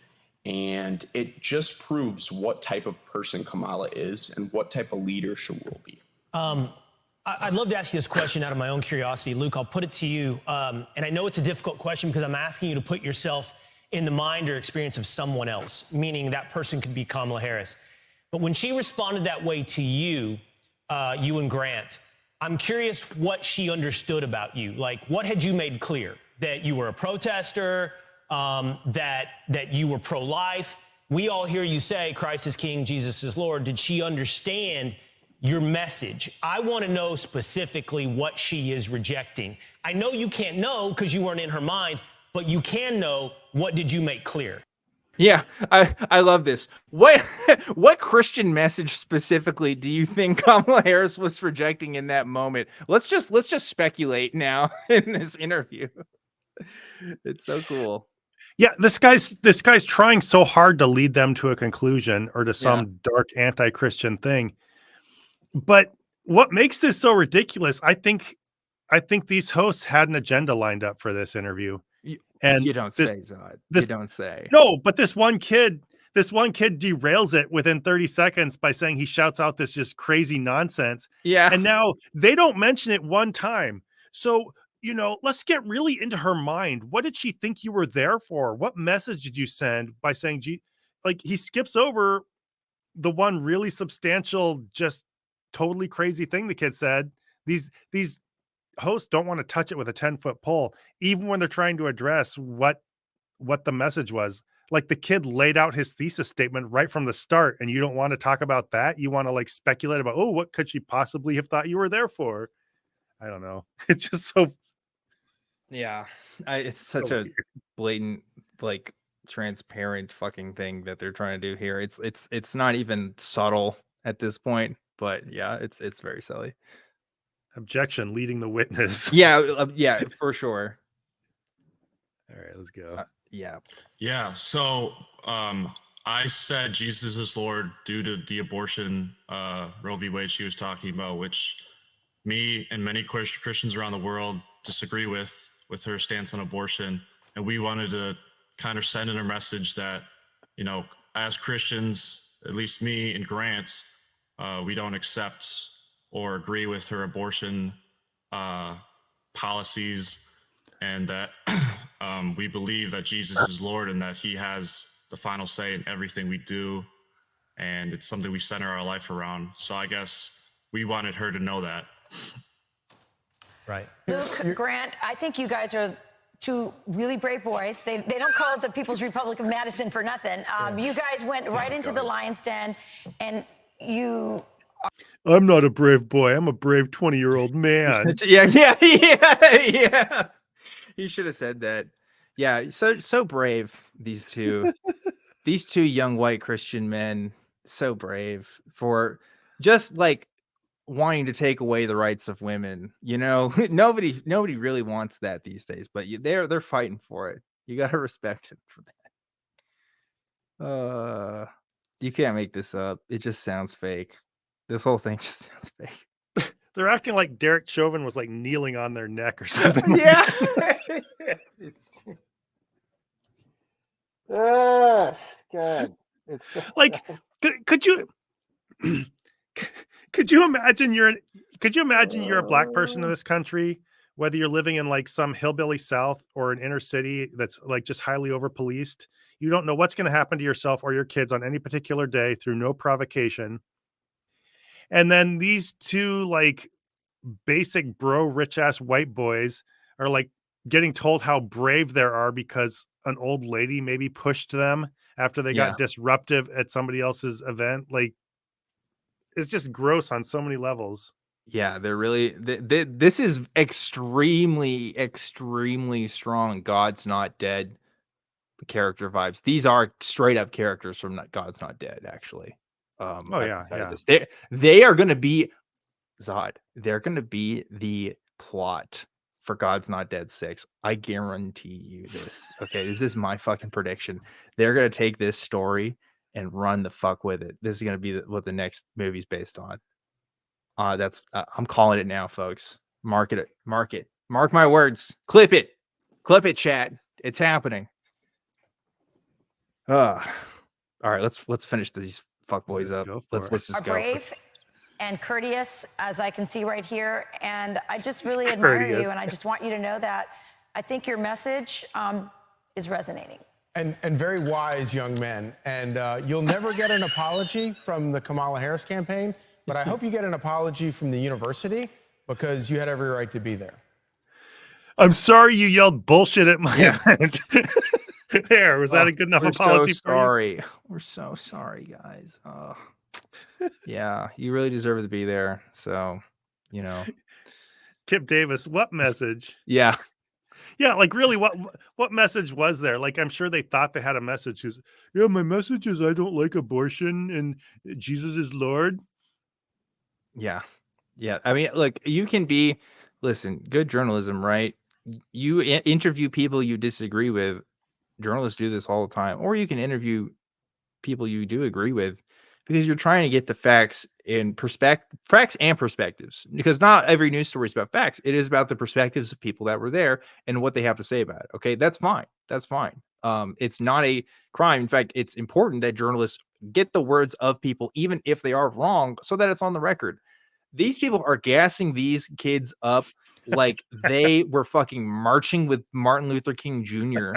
And it just proves what type of person Kamala is and what type of leader she will be. I'd love to ask you this question out of my own curiosity. Luke, I'll put it to you. And I know it's a difficult question because I'm asking you to put yourself in the mind or experience of someone else, meaning that person could be Kamala Harris. But when she responded that way to you, you and Grant, I'm curious what she understood about you. Like, what had you made clear? That you were a protester, that you were pro-life. We all hear you say Christ is King, Jesus is Lord. Did she understand your message. I want to know specifically what she is rejecting. I know you can't know because you weren't in her mind, but you can know what did you make clear. Yeah, I love this. What Christian message specifically do you think Kamala Harris was rejecting in that moment? Let's just speculate now in this interview. It's so cool. Yeah, this guy's trying so hard to lead them to a conclusion or to some dark anti-Christian thing. But what makes this so ridiculous, I think these hosts had an agenda lined up for this interview. And you don't say, Zod. You don't say. No, but this one kid derails it within 30 seconds by saying he shouts out this just crazy nonsense. Yeah. And now they don't mention it one time. So, let's get really into her mind. What did she think you were there for? What message did you send by saying, he skips over the one really substantial, just totally crazy thing the kid said. These hosts don't want to touch it with a 10-foot pole, even when they're trying to address what the message was. Like, the kid laid out his thesis statement right from the start, and you don't want to talk about that. You want to speculate about, what could she possibly have thought you were there for? I don't know. It's just so. Yeah, it's such so a blatant, transparent fucking thing that they're trying to do here. It's not even subtle at this point, but yeah, it's very silly. Objection, leading the witness. Yeah, for sure. All right, let's go. Yeah. So I said Jesus is Lord due to the abortion Roe v. Wade she was talking about, which me and many Christians around the world disagree with her stance on abortion. And we wanted to kind of send in a message that, as Christians, at least me and Grant, we don't accept or agree with her abortion policies, and that we believe that Jesus is Lord and that he has the final say in everything we do. And it's something we center our life around. So I guess we wanted her to know that. Right. Luke, Grant, I think you guys are two really brave boys. They don't call it the People's Republic of Madison for nothing. You guys went right into the lion's den, and you... I'm not a brave boy. I'm a brave 20-year-old man. Yeah. He should have said that. Yeah, so brave, these two. These two young white Christian men, so brave for just wanting to take away the rights of women. Nobody really wants that these days, but they're fighting for it. You got to respect it for that. You can't make this up. It just sounds fake. This whole thing just sounds fake. They're acting like Derek Chauvin was kneeling on their neck or something. Yeah. God. Could you imagine you're a black person in this country, whether you're living in some hillbilly South or an inner city that's just highly over policed? You don't know what's going to happen to yourself or your kids on any particular day through no provocation. And then these two basic bro rich ass white boys are getting told how brave they are because an old lady maybe pushed them after they got disruptive at somebody else's event. It's just gross on so many levels. Yeah, they're really. This is extremely, extremely strong. God's Not Dead character vibes. These are straight up characters from God's Not Dead, actually. They are going to be Zod. They're going to be the plot for God's Not Dead 6. I guarantee you this. Okay, this is my fucking prediction. They're going to take this story and run the fuck with it. This is going to be what the next movie's based on. I'm calling it now, folks. Mark it. Mark my words. Clip it, chat. It's happening. All right, let's finish these fuckboys up. Let's just go. Brave and courteous, as I can see right here, and I just really admire you, and I just want you to know that I think your message is resonating. And very wise young men. And you'll never get an apology from the Kamala Harris campaign, but I hope you get an apology from the university because you had every right to be there. I'm sorry you yelled bullshit at my event. Was that a good enough apology? Sorry. We're so sorry, guys. Yeah, you really deserve to be there. So, you know, Kip Davis, what message? yeah. Yeah, like really, what message was there? Like, I'm sure they thought they had a message. Who's, yeah, my message is I don't like abortion and Jesus is Lord. Yeah. Yeah. I mean, look, you can be, listen, good journalism, right? You interview people you disagree with. Journalists do this all the time. Or you can interview people you do agree with because you're trying to get the facts and perspectives, because not every news story is about facts. It is about the perspectives of people that were there and what they have to say about it. Okay, that's fine. It's not a crime. In fact, it's important that journalists get the words of people even if they are wrong so that it's on the record. These people are gassing these kids up like they were fucking marching with Martin Luther King Jr.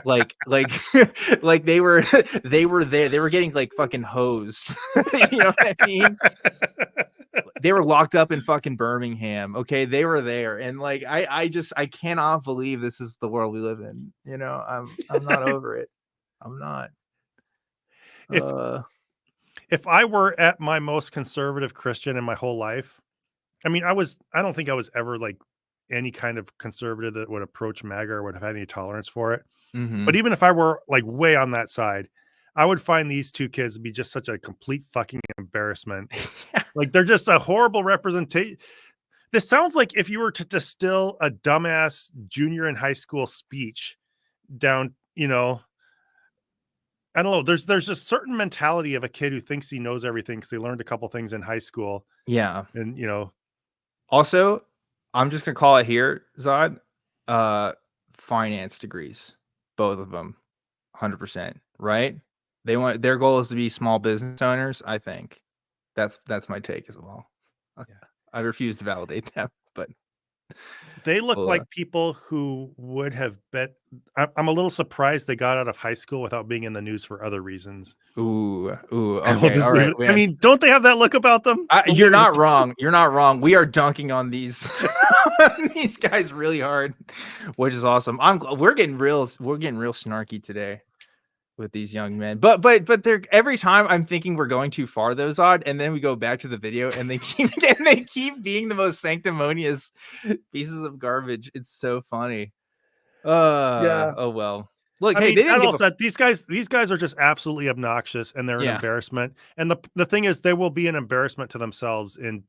like like they were there. They were getting like fucking hosed. You know what I mean? They were locked up in fucking Birmingham. Okay, they were there, and like I cannot believe this is the world we live in. You know, I'm not over it. I'm not. If I were at my most conservative Christian in my whole life, I mean, I don't think I was ever like any kind of conservative that would approach MAGA or would have had any tolerance for it. But even if I were like way on that side, I would find these two kids to be just such a complete fucking embarrassment. Like they're just a horrible representation. This sounds like if you were to distill a dumbass junior in high school speech down, you know, I don't know. There's a certain mentality of a kid who thinks he knows everything because they learned a couple things in high school. Yeah. And, you know, also, I'm just gonna call it here, Zod. Finance degrees, both of them, 100%. Right? Their goal is to be small business owners. I think that's my take as well. Yeah. I refuse to validate that, but they look like people who would have bet. I'm a little surprised they got out of high school without being in the news for other reasons. Ooh. Okay. All right. I mean, don't they have that look about them? You're not wrong. You're not wrong. We are dunking on these these guys really hard, which is awesome. We're getting real snarky today with these young men. But they're, every time I'm thinking we're going too far, though, Zod, and then we go back to the video and they keep being the most sanctimonious pieces of garbage. It's so funny. Yeah. Oh well. Look, I hey, mean, they didn't that all give said, these guys are just absolutely obnoxious and they're an embarrassment. And the thing is, they will be an embarrassment to themselves in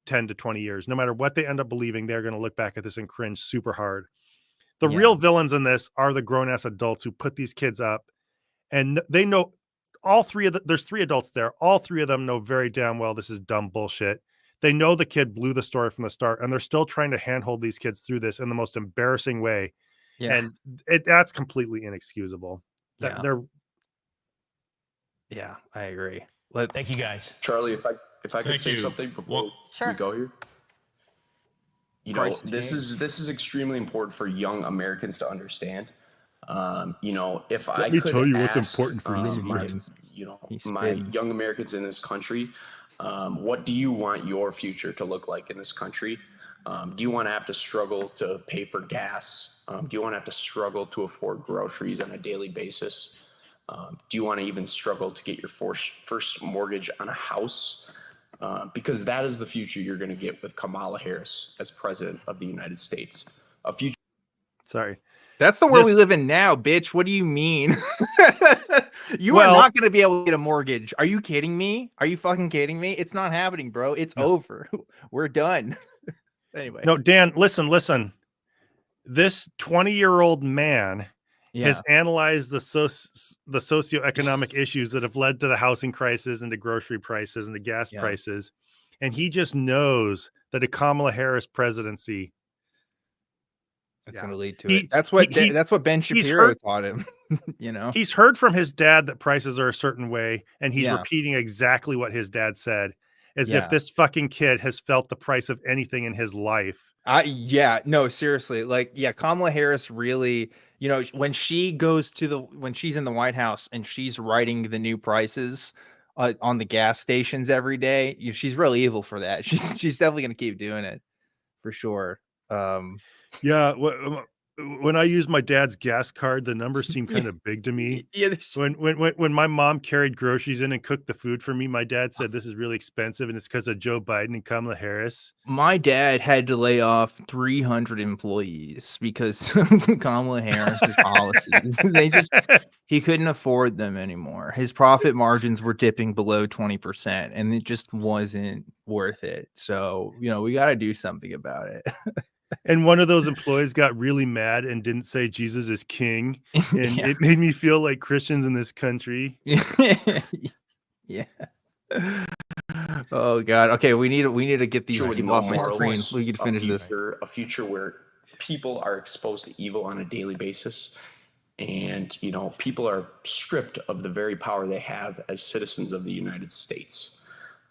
10 to 20 years. No matter what they end up believing, they're going to look back at this and cringe super hard. The real villains in this are the grown-ass adults who put these kids up. And they know there's three adults there. All three of them know very damn well this is dumb bullshit. They know the kid blew the story from the start, and they're still trying to handhold these kids through this in the most embarrassing way. Yeah. And that's completely inexcusable. Yeah, I agree. Thank you, guys. Charlie, if I could say something before we go here. You know, this is extremely important for young Americans to understand. You know, if I could tell you what's important for my young Americans in this country, what do you want your future to look like in this country? Do you want to have to struggle to pay for gas? Do you want to have to struggle to afford groceries on a daily basis? Do you want to even struggle to get your first mortgage on a house? Because that is the future you're going to get with Kamala Harris as president of the United States. A future. Sorry. That's the world we live in now, bitch. What do you mean? You are not going to be able to get a mortgage. Are you kidding me? Are you fucking kidding me? It's not happening, bro. It's over. We're done. Anyway. No, Dan, listen. This 20-year-old man has analyzed the socioeconomic issues that have led to the housing crisis and the grocery prices and the gas prices. And he just knows that a Kamala Harris presidency it's going to lead to it. That's what Ben Shapiro taught him. You know, he's heard from his dad that prices are a certain way, and he's repeating exactly what his dad said, as if this fucking kid has felt the price of anything in his life. No, seriously. Like, Kamala Harris really, you know, when she's in the White House and she's writing the new prices on the gas stations every day, she's really evil for that. She's definitely going to keep doing it for sure. when I used my dad's gas card, the numbers seemed kind of big to me. Yeah, When my mom carried groceries in and cooked the food for me, my dad said this is really expensive and it's because of Joe Biden and Kamala Harris. my dad had to lay off 300 employees because Kamala Harris's policies. He couldn't afford them anymore. His profit margins were dipping below 20%, and it just wasn't worth it. So, we got to do something about it. And one of those employees got really mad and didn't say Jesus is king. And Yeah. it made me feel like Christians in this country. Yeah. Oh God. Okay, we need to get these Future with people no off my screen. morals, We can finish this. A future where people are exposed to evil on a daily basis, and people are stripped of the very power they have as citizens of the United States.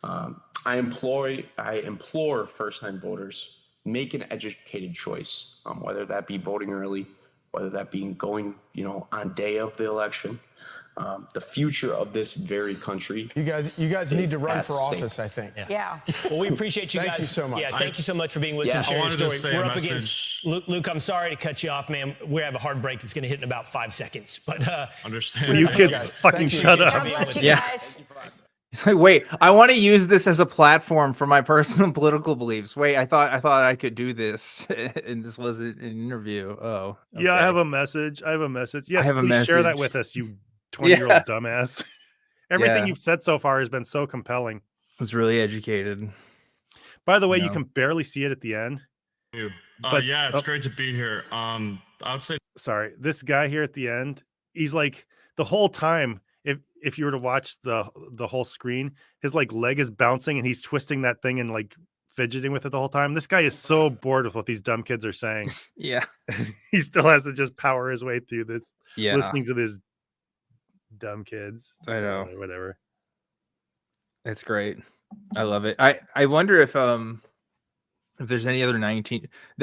I implore first-time voters, make an educated choice, whether that be voting early, whether that be going on day of the election. The future of this very country. You guys need to run for stake. office, I think. Yeah. Well, we appreciate you guys. Thank you so much. Yeah, thank you so much for being with us and Yeah. sharing I your wanted to story. say We're a up message. against Luke. I'm sorry to cut you off, man. We have a hard break that's going to hit in about 5 seconds. But Understand. Will you kids guys. fucking Thank you. shut God up? bless you Yeah. guys. It's like, wait, I want to use this as a platform for my personal political beliefs. Wait, I thought I could do this, and this wasn't an interview. Oh, Yeah, I okay. have a message. Yes, have a please share that message. with us, you 20-year-old dumbass. Everything Yeah. you've said so far has been so compelling. I was really educated. By the way, you No. can barely see it at the end. But- Yeah, it's oh. great to be here. I would say Sorry, this guy here at the end, he's like the whole time. If you were to watch the whole screen, his leg is bouncing and he's twisting that thing and fidgeting with it the whole time. This guy is so bored with what these dumb kids are saying. Yeah. He still has to just power his way through this, Yeah. listening to these dumb kids. I know. Whatever. It's great. I love it. I wonder if there's any other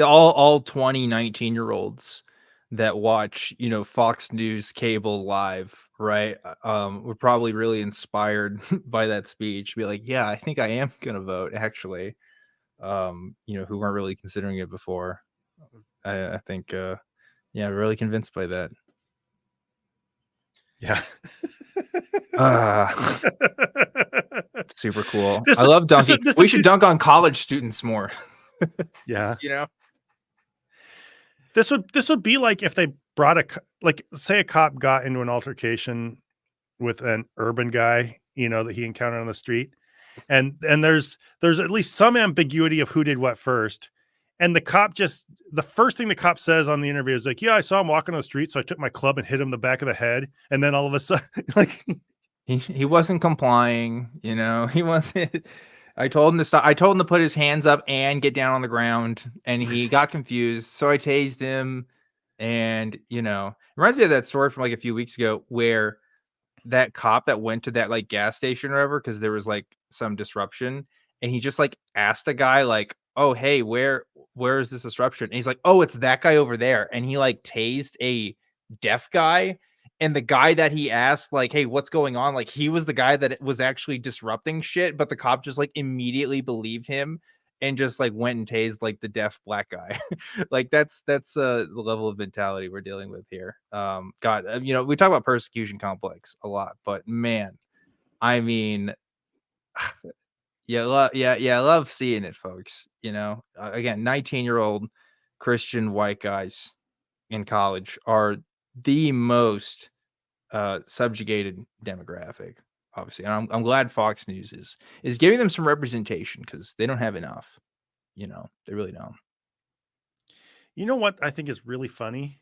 all 20 19-year-olds that watch, Fox News cable live, right? Were probably really inspired by that speech. Be like, yeah, I think I am gonna vote, actually. Who weren't really considering it before. I think really convinced by that. Yeah. Super cool. This I would- love this dunking. would- this We would should be- dunk on college students more. Yeah. This This would be like if they brought say a cop got into an altercation with an urban guy, that he encountered on the street, and there's at least some ambiguity of who did what first, and the first thing the cop says on the interview is like, yeah, I saw him walking on the street, so I took my club and hit him in the back of the head, and then all of a sudden, he wasn't complying. He wasn't. I told him to stop. I told him to put his hands up and get down on the ground, and he got confused. So I tased him, and it reminds me of that story from a few weeks ago where that cop that went to that gas station or whatever because there was some disruption, and he just asked a guy oh, hey, where is this disruption? And he's like, oh, it's that guy over there, and he tased a deaf guy. And the guy that he asked, hey, what's going on? He was the guy that was actually disrupting shit, but the cop just immediately believed him and just went and tased the deaf black guy. That's the level of mentality we're dealing with here. God, we talk about persecution complex a lot, but man, I mean, I love seeing it, folks. Again, 19-year-old Christian white guys in college are the most subjugated demographic, obviously, and I'm glad Fox News is giving them some representation because they don't have enough. They really don't. you know what I think is really funny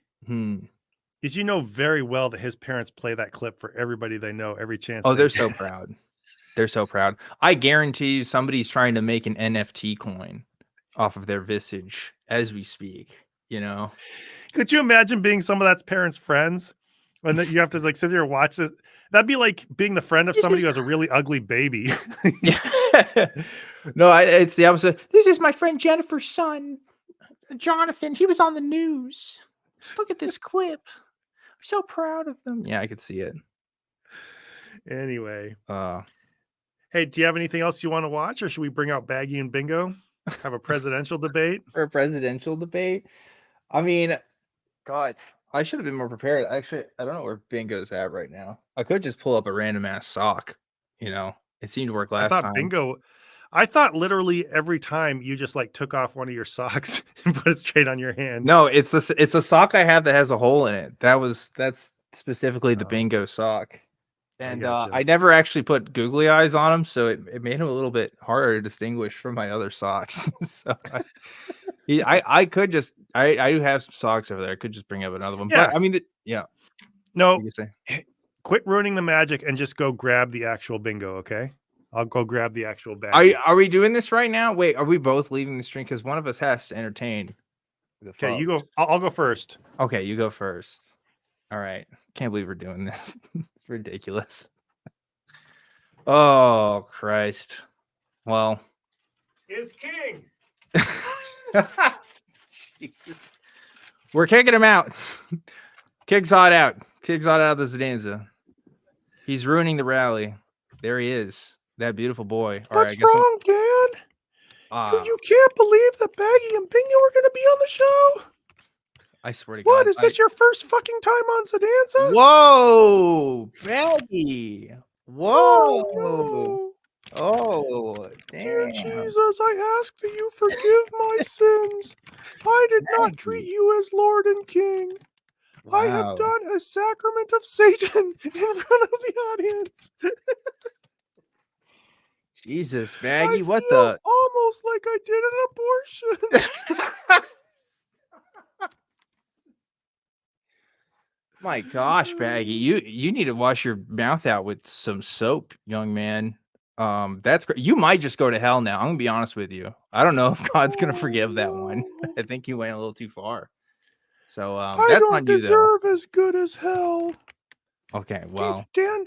is very well that his parents play that clip for everybody they know every chance. Oh, they they're get. so proud. They're so proud. I guarantee you somebody's trying to make an NFT coin off of their visage as we speak. Could you imagine being some of that's parents' friends? And that you have to sit there and watch it. That'd be like being the friend of somebody who has a really ugly baby. Yeah. No, it's the opposite. This is my friend Jennifer's son, Jonathan. He was on the news. Look at this clip. I'm so proud of them. Yeah, I could see it. Anyway. Hey, do you have anything else you want to watch, or should we bring out Baggy and Bingo? Have a presidential debate? For a presidential debate? I mean, God, I should have been more prepared. Actually, I don't know where bingo's at right now. I could just pull up a random ass sock. You know, it seemed to work I last thought time. bingo. I thought literally every time you just like took off one of your socks and put it straight on your hand. No, it's a sock I have that has a hole in it. That's specifically the bingo sock. And gotcha. I never actually put googly eyes on them, so it made him a little bit harder to distinguish from my other socks. So I could just I do have some socks over there. I could just bring up another one. Yeah. But I mean, yeah. No, What do you say? quit ruining the magic and just go grab the actual bingo, okay? I'll go grab the actual bag. Are we doing this right now? Wait, are we both leaving the stream? Because one of us has to entertain the Okay, you go. folks. I'll go first. Okay, you go first. All right. Can't believe we're doing this. It's ridiculous. Oh, Christ. Well. Is king. Jesus. We're kicking him out. Kick Zod out. Kick Zod out of the Sedanza. He's ruining the rally. There he is. That beautiful boy. All right, What's wrong, Dad? You can't believe that Baggy and Bingo are going to be on the show. I swear to What, God. is this your first fucking time on Sedanza? Whoa, Baggy. Whoa. Oh, no. Oh, Dear damn. Jesus, I ask that you forgive my sins. I did not treat you as Lord and King. Wow. I have done a sacrament of Satan in front of the audience. Jesus, Baggy, I what feel the? almost like I did an abortion. My gosh, Baggy, you need to wash your mouth out with some soap, young man. That's great. You might just go to hell now. I'm gonna be honest with you. I don't know if God's gonna forgive that one. I think you went a little too far. So I that's don't on you though. deserve as good as hell. Okay, well, Dan,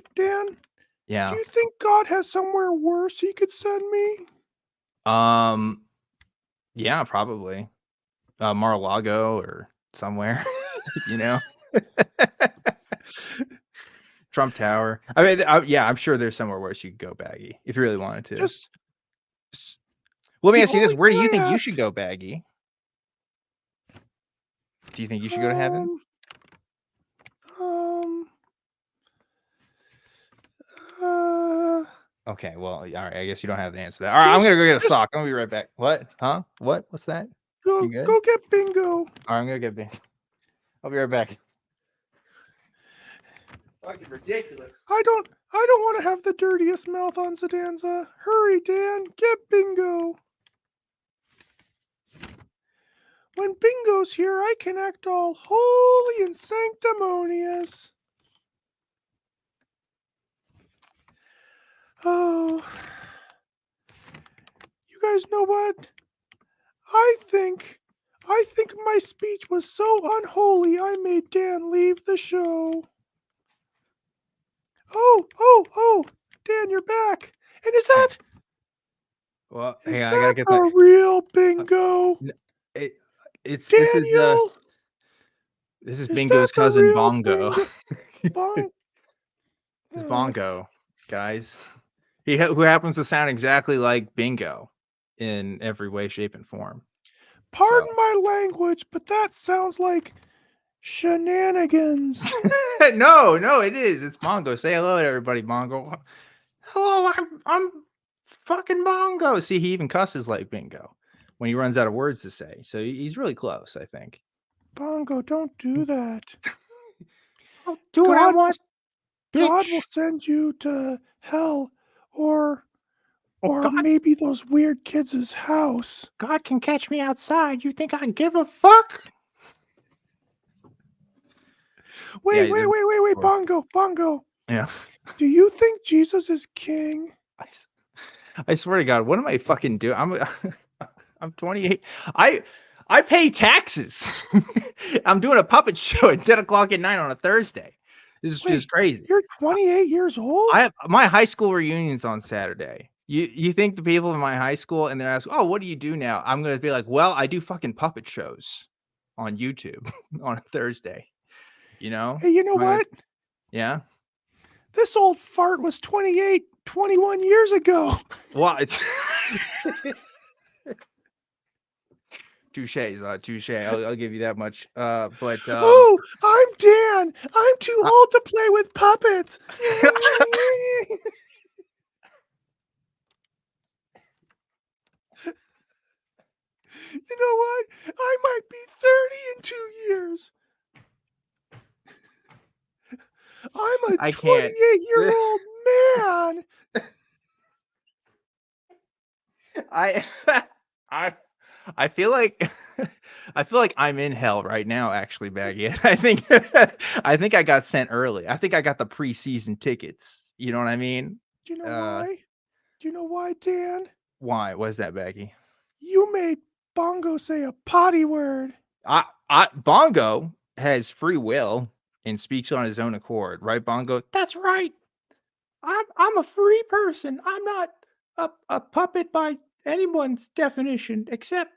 yeah. do you think God has somewhere worse he could send me? Yeah, probably. Mar-a-Lago or somewhere, you know. Trump Tower. I mean, yeah, I'm sure there's somewhere worse you could go, Baggy, if you really wanted to. Let me ask you this: where do you think you should go, Baggy? Do you think you should go to heaven? Okay, well, all right. I guess you don't have the answer to that. All right, I'm gonna go get a sock. I'm gonna be right back. What? Huh? What? What's that? Go get Bingo. All right, I'm gonna get Bingo. I'll be right back. Fucking ridiculous. I don't want to have the dirtiest mouth on Sedanza. Hurry, Dan, get Bingo. When Bingo's here, I can act all holy and sanctimonious. Oh, you guys know what? I think my speech was so unholy I made Dan leave the show. Oh, Dan, you're back. And is that? Well, Is hang on, that I gotta get a that. real Bingo? This is Is Bingo's that the cousin real Bongo. Bingo? It's Bongo, guys. Who happens to sound exactly like Bingo in every way, shape, and form. Pardon my language, but that sounds like shenanigans. No, it is. It's Bongo. Say hello to everybody, Bongo. Hello, I'm fucking Bongo. See, he even cusses like Bingo when he runs out of words to say. So he's really close, I think. Bongo, don't do that. I'll do what I want. God will send you to hell or maybe those weird kids' house. God can catch me outside. You think I give a fuck? Wait, Bongo. Yeah. Do you think Jesus is king? I swear to God, what am I fucking doing? I'm 28. I pay taxes. I'm doing a puppet show at 10 o'clock at night on a Thursday. This is just crazy. You're 28 years old? My high school reunion's on Saturday. You think the people in my high school and they're asking, oh, what do you do now? I'm gonna be like, well, I do fucking puppet shows on YouTube on a Thursday. You know? Hey, you know what? Yeah. This old fart was 21 years ago. What? touche. I'll give you that much. But oh, I'm Dan. I'm too old to play with puppets. You know what? I might be 30 in 2 years. I'm a I can't. 28-year-old man. I feel like I feel like I'm in hell right now, actually, Baggy. I think I got sent early. I think I got the preseason tickets. You know what I mean? Do you know why? Do you know why, Dan? Why? What is that, Baggy? You made Bongo say a potty word. Bongo has free will and speaks on his own accord, right, Bongo? That's right. I'm a free person. I'm not a puppet by anyone's definition except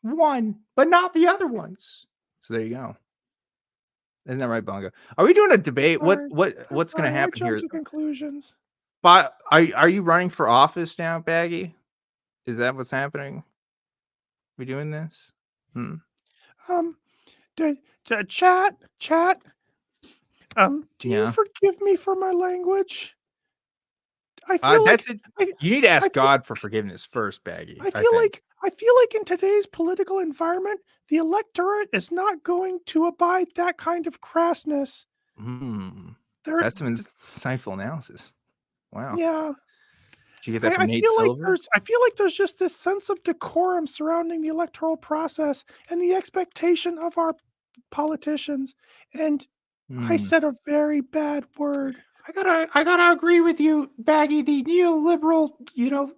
one, but not the other ones. So there you go. Isn't that right, Bongo? Are we doing a debate? Sorry. What's going to happen I here? jumped to conclusions. But are you running for office now, Baggy? Is that what's happening? We doing this? Chat. Do you Yeah. forgive me for my language? I feel That's like it. You need to ask I feel- God for forgiveness first, Baggy. I feel like in today's political environment, the electorate is not going to abide that kind of crassness. That's some insightful analysis. Wow. Yeah. Did you get that from I Nate feel Silver? I feel like there's just this sense of decorum surrounding the electoral process and the expectation of our politicians. And I said a very bad word. I gotta agree with you, Baggy. The neoliberal,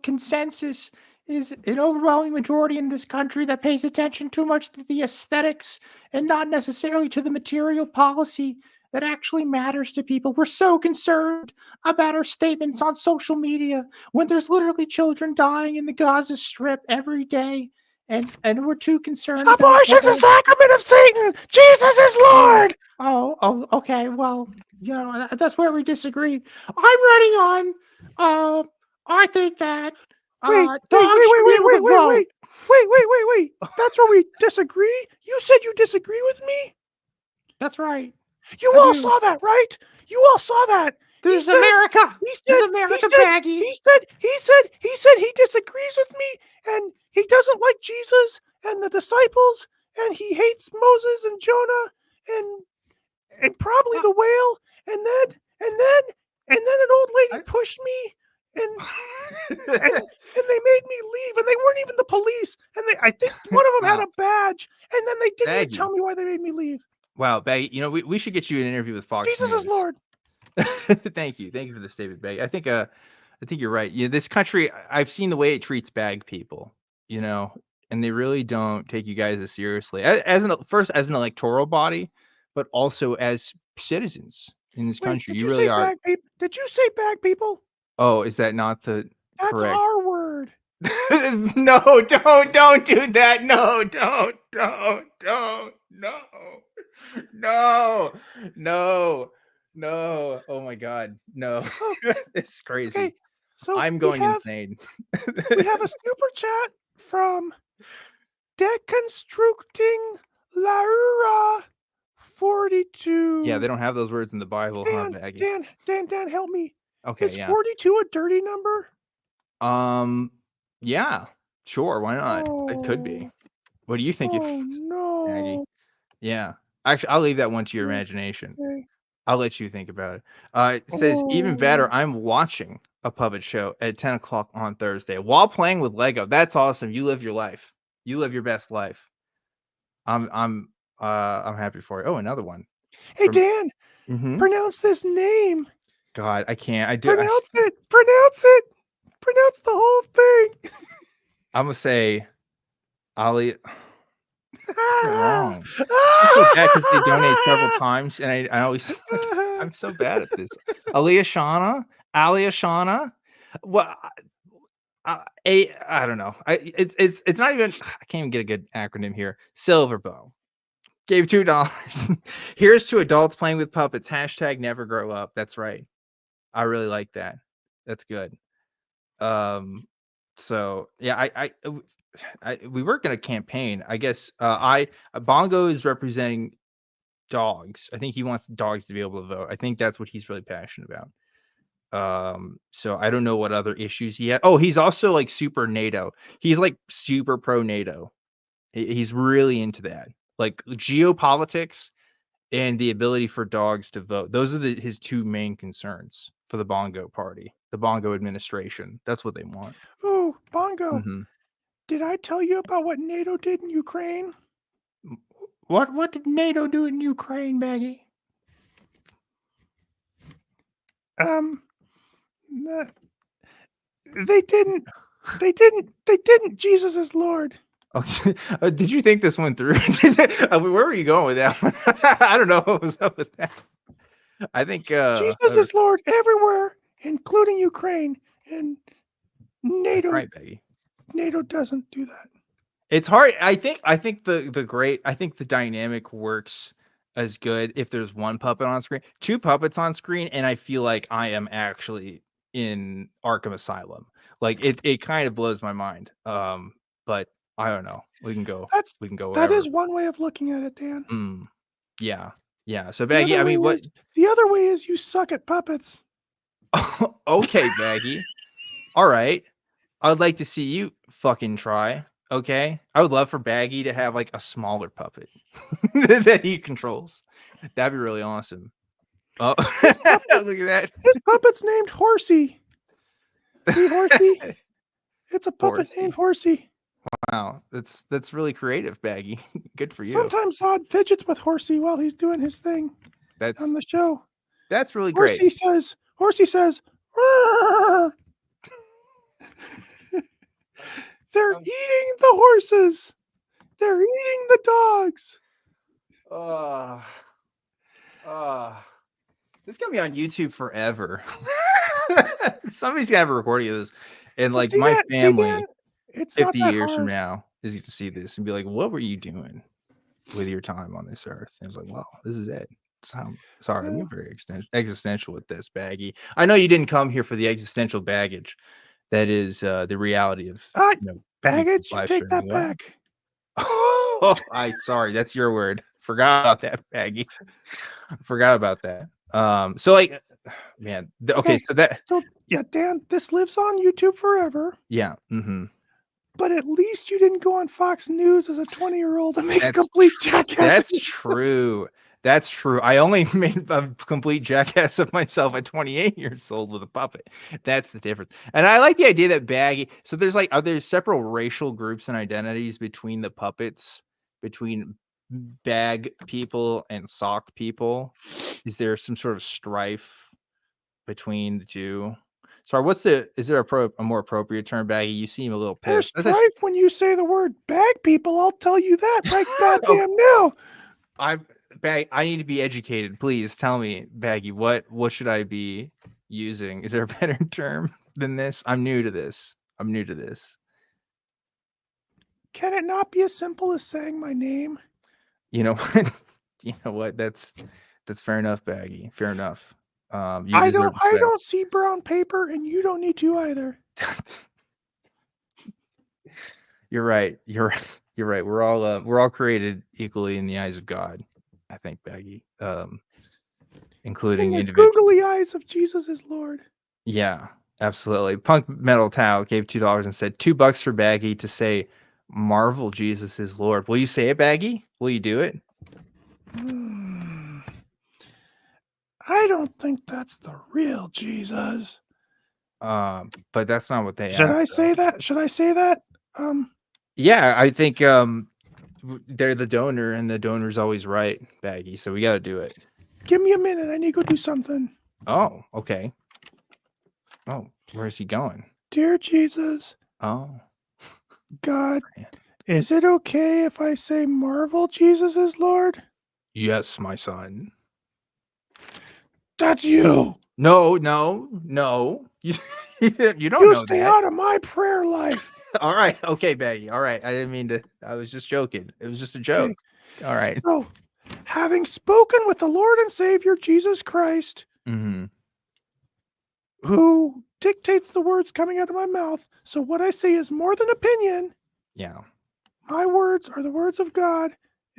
consensus is an overwhelming majority in this country that pays attention too much to the aesthetics and not necessarily to the material policy that actually matters to people. We're so concerned about our statements on social media when there's literally children dying in the Gaza Strip every day, and we're too concerned about Abortion's a sacrament of Satan. Jesus is Lord. Oh, okay. Well, that's where we disagree. I'm running on. I think that dogs should be able to vote. Wait. That's where we disagree? You said you disagree with me? That's right. You all saw that, right? You all saw that. This is America. This is America, Baggy. He said he disagrees with me, and he doesn't like Jesus and the disciples, and he hates Moses and Jonah and probably the whale, and then an old lady pushed me and they made me leave, and they weren't even the police, and I think one of them had a badge, and then they didn't even tell me why they made me leave. Wow, Baggy, we should get you an interview with Fox Jesus News. is Lord. Thank you for the statement, Baggy. I think you're right. This country, I've seen the way it treats bag people, and they really don't take you guys as seriously as an electoral body, but also as citizens in this country. You really are. Did you say bag people? Oh, is that not the That's correct? our word. No, don't do that. No, don't. No. Oh my God, no. It's crazy. Okay, so I'm going insane. We have a super chat from Deconstructing Laura 42. Yeah, they don't have those words in the Bible, huh, Maggie? Dan, help me. Okay, Is 42 a dirty number? Yeah, sure, why not? It could be. What do you think? No. Maggie? Yeah, actually, I'll leave that one to your imagination. Okay. I'll let you think about it. It says, even better, I'm watching a puppet show at 10 o'clock on Thursday while playing with Lego. That's awesome. You live your life. You live your best life. I'm happy for you. Oh, another one. Hey, Dan, Mm-hmm. pronounce this name. God, I can't. I do. Pronounce it. Pronounce the whole thing. I'm gonna say, Ali. Wrong. I feel bad because they donate several times, and I always I'm so bad at this. Aliashana. What? I don't know. It's not even. I can't even get a good acronym here. Silverbow gave $2. Here's to adults playing with puppets. # never grow up. That's right. I really like that. That's good. So yeah, we were gonna campaign. I guess Bongo is representing dogs. I think he wants dogs to be able to vote. I think that's what he's really passionate about. So I don't know what other issues he had. Oh, he's also like super NATO. He's like super pro NATO. He's really into that. Like geopolitics and the ability for dogs to vote. Those are his two main concerns for the Bongo party, the Bongo administration. That's what they want. Ooh, Bongo. Mhm. Did I tell you about what NATO did in Ukraine? What did NATO do in Ukraine, Maggie? They didn't. Jesus is Lord. Okay. Did you think this went through? Where were you going with that one? I don't know what was up with that. I think Jesus is Lord everywhere, including Ukraine, and NATO. right, Peggy. NATO doesn't do that. It's hard. I think the dynamic works as good if there's one puppet on screen, two puppets on screen, and I feel like I am actually in Arkham Asylum. Like it kind of blows my mind. But I don't know. We can go That wherever. is one way of looking at it, Dan. Yeah. So Baggy, I mean, the other way is you suck at puppets. Okay, Baggy. All right. I'd like to see you fucking try. Okay. I would love for Baggy to have like a smaller puppet that he controls. That'd be really awesome. Oh, look at that. This puppet's named Horsey. See, Horsey? It's a puppet named Horsey. Wow. That's really creative, Baggy. Good for you. Sometimes Odd fidgets with Horsey while he's doing his thing on the show. That's really great. Horsey says, "Rrr." They're eating the horses. They're eating the dogs. This got me on YouTube forever. Somebody's gonna have a recording of this, and like my family, it's 50 not that years hard. from now, is going to see this and be like, "What were you doing with your time on this earth?" And I was like, "Well, this is it." So, sorry, I'm very existential with this, Baggy. I know you didn't come here for the existential baggage. That is the reality of baggage. You take that back. Sorry, that's your word. Forgot about that, Baggy. Forgot about that. So like, man, okay, so yeah, Dan, this lives on YouTube forever. Yeah. Mm-hmm. But at least you didn't go on Fox News as a 20-year-old and make a complete jackass. That's true. That's true. I only made a complete jackass of myself at 28 years old with a puppet. That's the difference. And I like the idea that Baggy. So there's like, are there several racial groups and identities between the puppets, between bag people and sock people? Is there some sort of strife between the two? Sorry, is there a more appropriate term, Baggy? You seem a little pissed. There's strife when you say the word bag people. I'll tell you that right goddamn now. I need to be educated. Please tell me, Baggy, what should I be using? Is there a better term than this? I'm new to this. Can it not be as simple as saying my name? You know what? You know what? That's fair enough, Baggy. Fair enough. I don't see brown paper, and you don't need to either. You're right. You're right. We're all created equally in the eyes of God, I think, Baggy. Including in the googly eyes of Jesus is Lord. Yeah, absolutely. Punk Metal Tao gave $2 and said $2 for Baggy to say Marvel Jesus is Lord. Will you say it, Baggy? Will you do it? I don't think that's the real Jesus. But that's not what they Should I say that? Yeah, I think they're the donor and the donor's always right, Baggy. So we got to do it. Give me a minute. I need to go do something. Oh, okay. Oh, where's he going? Dear Jesus. Oh. God, is it okay if I say Marvel Jesus is Lord? Yes, my son. That's you. No. You don't know that. You stay out of my prayer life. All right. Okay, Baggy. All right. I didn't mean to. I was just joking. It was just a joke. Okay. All right. So, having spoken with the Lord and Savior Jesus Christ, mm-hmm. who dictates the words coming out of my mouth. So what I say is more than opinion. Yeah. My words are the words of God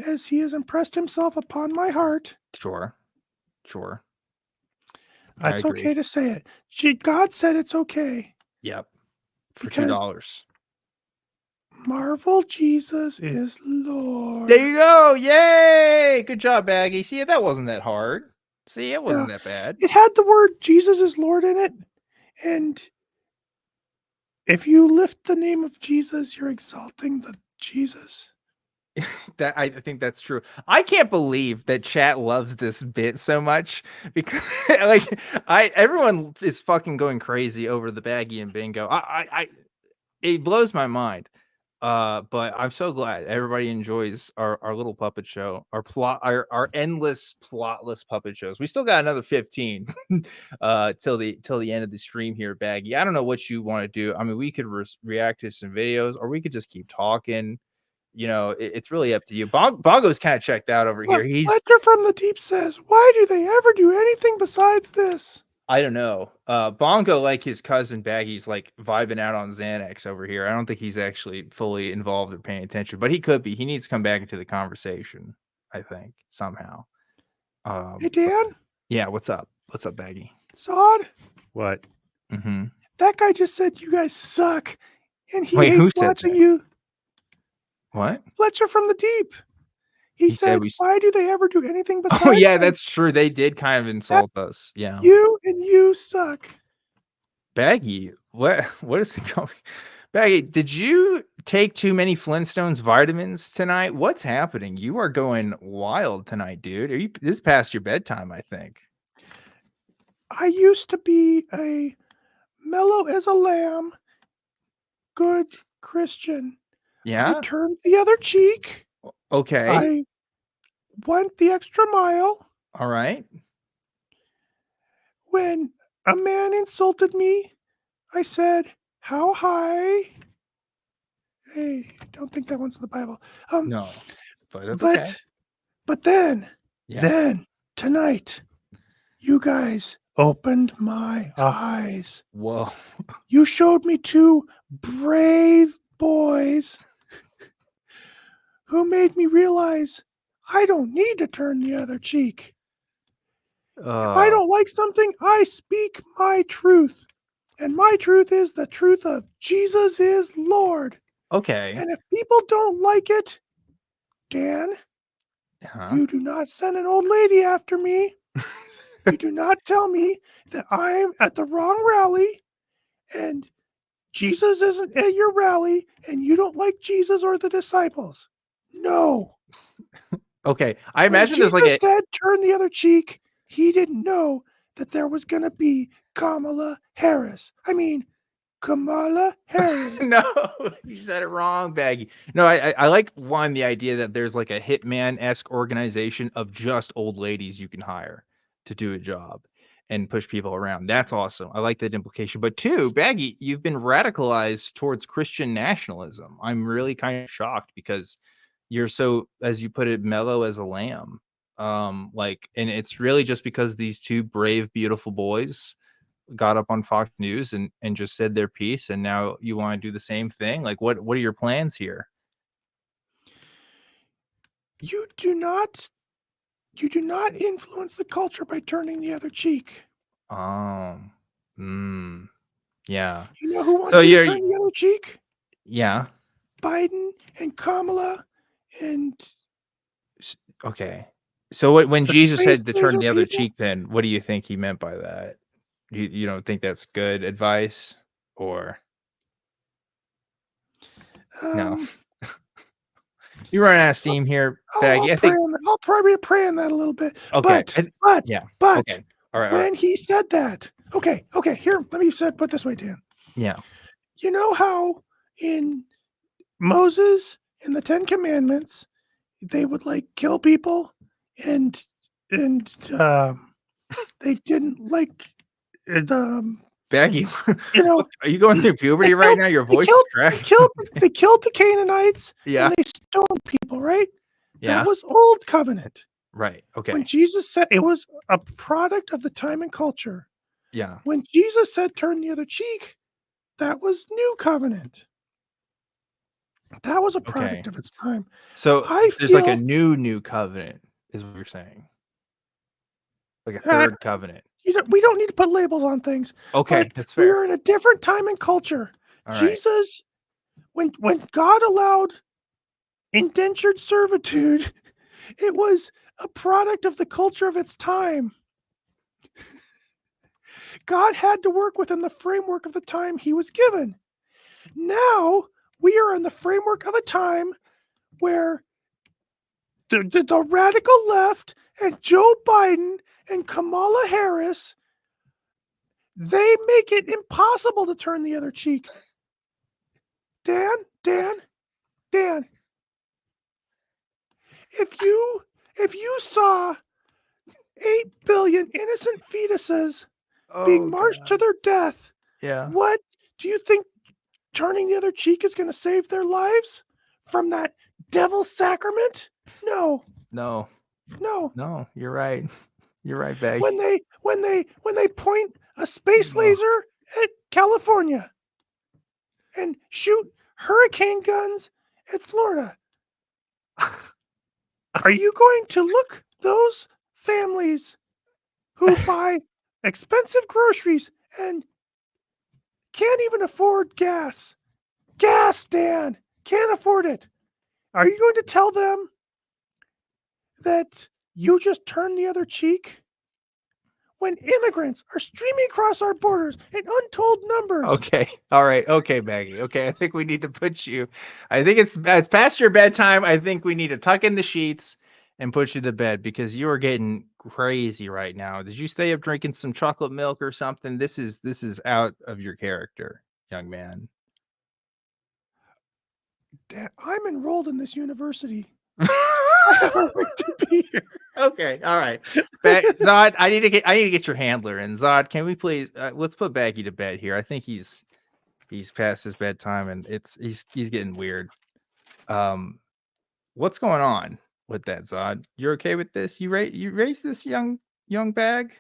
as he has impressed himself upon my heart. Sure. It's agree. okay to say it. God said it's okay. Yep. For Because $2. Marvel Jesus is Lord. There you go. Yay! Good job, Baggy. See, that wasn't that hard. See, it wasn't that bad. It had the word Jesus is Lord in it. And if you lift the name of Jesus, you're exalting the Jesus. I think that's true. I can't believe that chat loves this bit so much because like everyone is fucking going crazy over the Baggy and Bingo. It blows my mind. But I'm so glad everybody enjoys our little puppet show, our endless plotless puppet shows. We still got another 15 till the end of the stream here, Baggy. I don't know what you want to do. I mean, we could react to some videos, or we could just keep talking. You know, it's really up to you. Bongo's kind of checked out over here. He's Fletcher from the Deep says, why do they ever do anything besides this? I don't know. Bongo, like his cousin Baggy's, like vibing out on Xanax over here. I don't think he's actually fully involved or paying attention, but he could be. He needs to come back into the conversation, I think, somehow. Hey, Dan? Yeah, what's up? What's up, Baggy? Sod? What? Mm-hmm. That guy just said you guys suck, and he Wait, who hates said watching that? you. What? Fletcher from the Deep. He said, why do they ever do anything besides Oh, yeah, this? that's true. They did kind of insult us. Yeah. You suck. Baggy, what is it going? Baggy, did you take too many Flintstones vitamins tonight? What's happening? You are going wild tonight, dude. This is past your bedtime, I think. I used to be a mellow as a lamb, good Christian. Yeah? I turned the other cheek. Okay. I went the extra mile. All right. When a man insulted me, I said, how high? Hey, don't think that one's in the Bible. No, but that's okay. But then tonight, you guys opened my eyes. Whoa. You showed me two brave boys who made me realize I don't need to turn the other cheek. If I don't like something, I speak my truth. And my truth is the truth of Jesus is Lord. Okay. And if people don't like it, Dan, you do not send an old lady after me. You do not tell me that I'm at the wrong rally and Jesus isn't at your rally and you don't like Jesus or the disciples. No. Okay. I imagine there's like Jesus said turn the other cheek. He didn't know that there was going to be Kamala Harris. I mean, Kamala Harris. No, you said it wrong, Baggy. No, I like the idea that there's like a hitman-esque organization of just old ladies you can hire to do a job and push people around. That's awesome. I like that implication. But two, Baggy, you've been radicalized towards Christian nationalism. I'm really kind of shocked because you're so, as you put it, mellow as a lamb. And it's really just because these two brave, beautiful boys got up on Fox News and just said their piece, and now you want to do the same thing. Like, what are your plans here? You do not influence the culture by turning the other cheek. Yeah. You know who wants you to turn the other cheek? Yeah. Biden and Kamala and okay. So when Jesus said to turn the other people? cheek, then what do you think he meant by that? You don't think that's good advice, or no? You run out of steam here, Baggy. I'll probably pray on that a little bit. Okay. But okay. All right. When he said that, okay. Here, let me put this way, Dan. Yeah. You know how in Moses in the 10 Commandments they would like kill people and they didn't like Baggy, are you going through puberty right now? Your voice is cracked. They killed the Canaanites. Yeah. And they stoned people, right? Yeah. That was old covenant. Right. Okay. When Jesus said it was a product of the time and culture. Yeah. When Jesus said turn the other cheek, that was new covenant. That was a product of its time. So I there's like a feel new covenant, is what you're saying. Like a that third covenant. we don't need to put labels on things. Okay, But that's we fair. are in a different time and culture. All right. Jesus, when God allowed indentured servitude, it was a product of the culture of its time. God had to work within the framework of the time he was given. Now we are in the framework of a time where the radical left and Joe Biden and Kamala Harris, they make it impossible to turn the other cheek. Dan, if you saw 8 billion innocent fetuses being marched to their death, what do you think turning the other cheek is going to save their lives from that devil's sacrament? No. You're right. You're right, Baggy. When they point a space laser at California and shoot hurricane guns at Florida, are you going to look those families who buy expensive groceries and can't even afford gas, Dan, can't afford it, are you going to tell them that you just turn the other cheek? When immigrants are streaming across our borders in untold numbers. Okay. All right. Okay, Baggy. Okay. I think we need to put you. I think it's past your bedtime. I think we need to tuck in the sheets and put you to bed because you are getting crazy right now. Did you stay up drinking some chocolate milk or something? This is out of your character, young man. Dad, I'm enrolled in this university. I have a right to be here. Okay, all right. Zod, I need to get your handler in. Zod, can we please let's put Baggy to bed here. I think he's past his bedtime and he's getting weird. What's going on with that, Zod? You're okay with this? You raised this young bag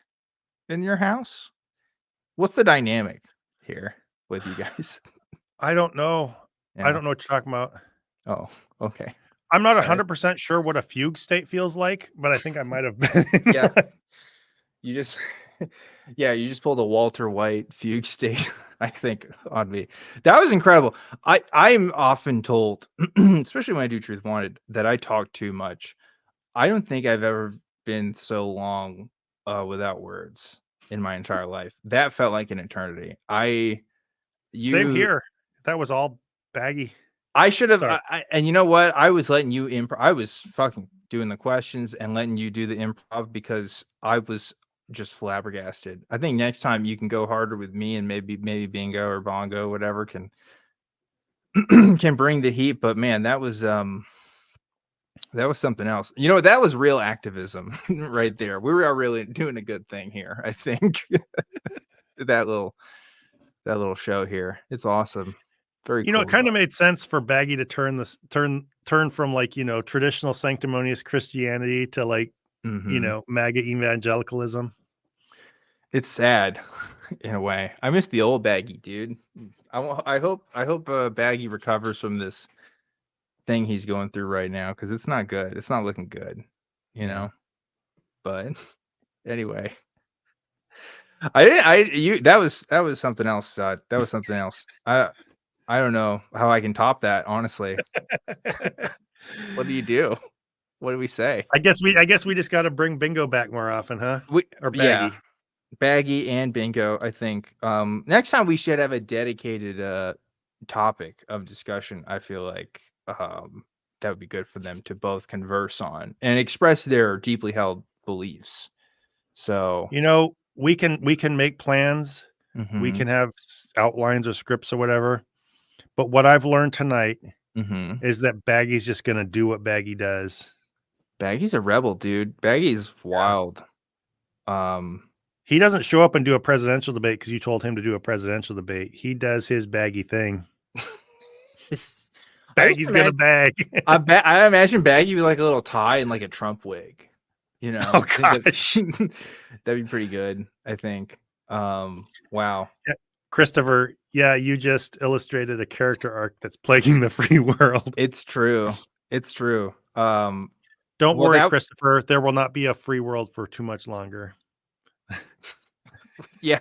in your house? What's the dynamic here with you guys? I don't know. Yeah. I don't know what you're talking about. Oh, okay. I'm not 100% sure what a fugue state feels like, but I think I might have been. Yeah. You just pulled a Walter White fugue state, I think, on me. That was incredible. I'm often told, especially when I do Truth Wanted, that I talk too much. I don't think I've ever been so long without words in my entire life. That felt like an eternity. Same here. That was all Baggy. I should have, and you know what? I was letting you improv. I was fucking doing the questions and letting you do the improv because I was just flabbergasted. I think next time you can go harder with me and maybe Bingo or Bongo, whatever, can bring the heat. But man, that was something else. You know, that was real activism right there. We were really doing a good thing here, I think. that little show here. It's awesome. Very cool. It kind of made sense for Baggy to turn from like, traditional sanctimonious Christianity to like, MAGA evangelicalism. It's sad in a way. I miss the old Baggy, dude. I hope Baggy recovers from this thing he's going through right now because it's not good. It's not looking good, know. But anyway, that was something else. That was something else. I don't know how I can top that, honestly. What do you do? What do we say? I guess we just got to bring Bingo back more often, huh? Or Baggy. Yeah, Baggy and Bingo. I think next time we should have a dedicated topic of discussion. I feel like that would be good for them to both converse on and express their deeply held beliefs. So we can make plans. We can have outlines or scripts or whatever. But what I've learned tonight is that Baggy's just going to do what Baggy does. Baggy's a rebel, dude. Baggy's wild. He doesn't show up and do a presidential debate because you told him to do a presidential debate. He does his Baggy thing. Baggy's going to bag. I imagine Baggy with like a little tie and like a Trump wig. Oh, gosh. That'd be pretty good, I think. Wow. Yeah, Christopher, yeah, you just illustrated a character arc that's plaguing the free world. It's true. It's true. Don't well, worry, that- Christopher. There will not be a free world for too much longer. Yeah.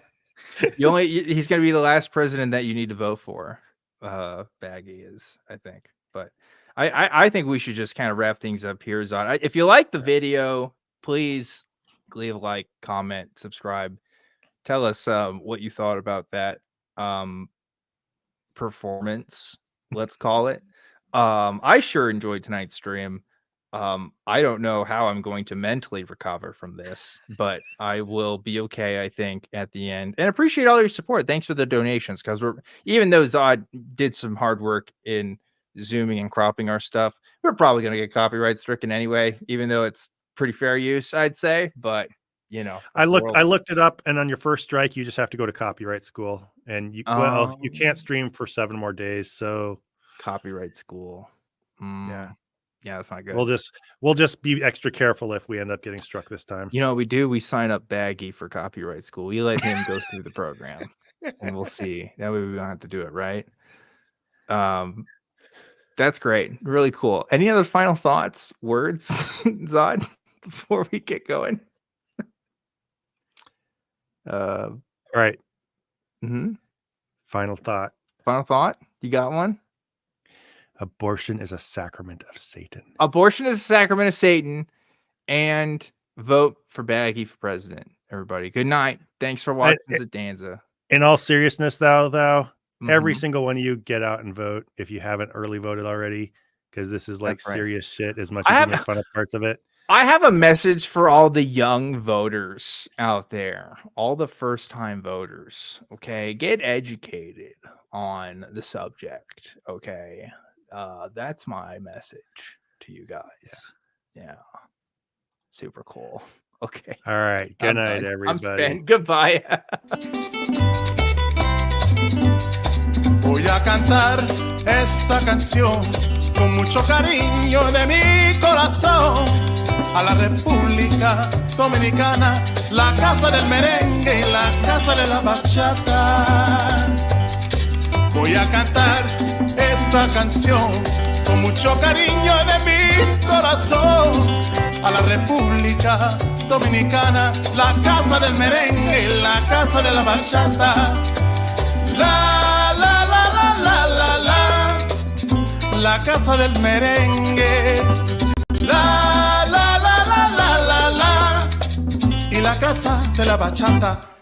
He's going to be the last president that you need to vote for. Baggy is, I think. But I think we should just kind of wrap things up here, Zod. If you like the video, please leave a like, comment, subscribe. Tell us what you thought about that performance, let's call it. I sure enjoyed tonight's stream. I don't know how I'm going to mentally recover from this, but I will be okay, I think, at the end. And appreciate all your support. Thanks for the donations, because even though Zod did some hard work in zooming and cropping our stuff, we're probably going to get copyright stricken anyway, even though it's pretty fair use, I'd say. But you know, I looked it up, and on your first strike, you just have to go to copyright school, and you can't stream for 7 more days. So copyright school. Yeah, that's not good. We'll just be extra careful if we end up getting struck this time. You know what we do? We sign up Baggy for copyright school. We let him go through the program, and we'll see. That way we don't have to do it, right? That's great. Really cool. Any other final thoughts, words, Zod, before we get going? All right. Final thought. Final thought? You got one? Abortion is a sacrament of Satan. Abortion is a sacrament of Satan. And vote for Baggy for president, everybody. Good night. Thanks for watching Zadanza. In all seriousness, though, every single one of you get out and vote if you haven't early voted already, because this is like serious shit as much as you make fun of parts of it. I have a message for all the young voters out there, all the first-time voters, okay? Get educated on the subject, okay? That's my message to you guys. Yeah. Super cool. Okay. All right. Good night, everybody. I'm spent. Goodbye. Voy a cantar esta canción con mucho cariño de mi corazón a la República Dominicana, la casa del merengue y la casa de la bachata. Voy a cantar esta canción con mucho cariño de mi corazón a la República Dominicana, la casa del merengue y la casa de la bachata. La, la, la, la, la, la, la, la casa del merengue. La, la, la, la, la, la, la, y la casa de la bachata.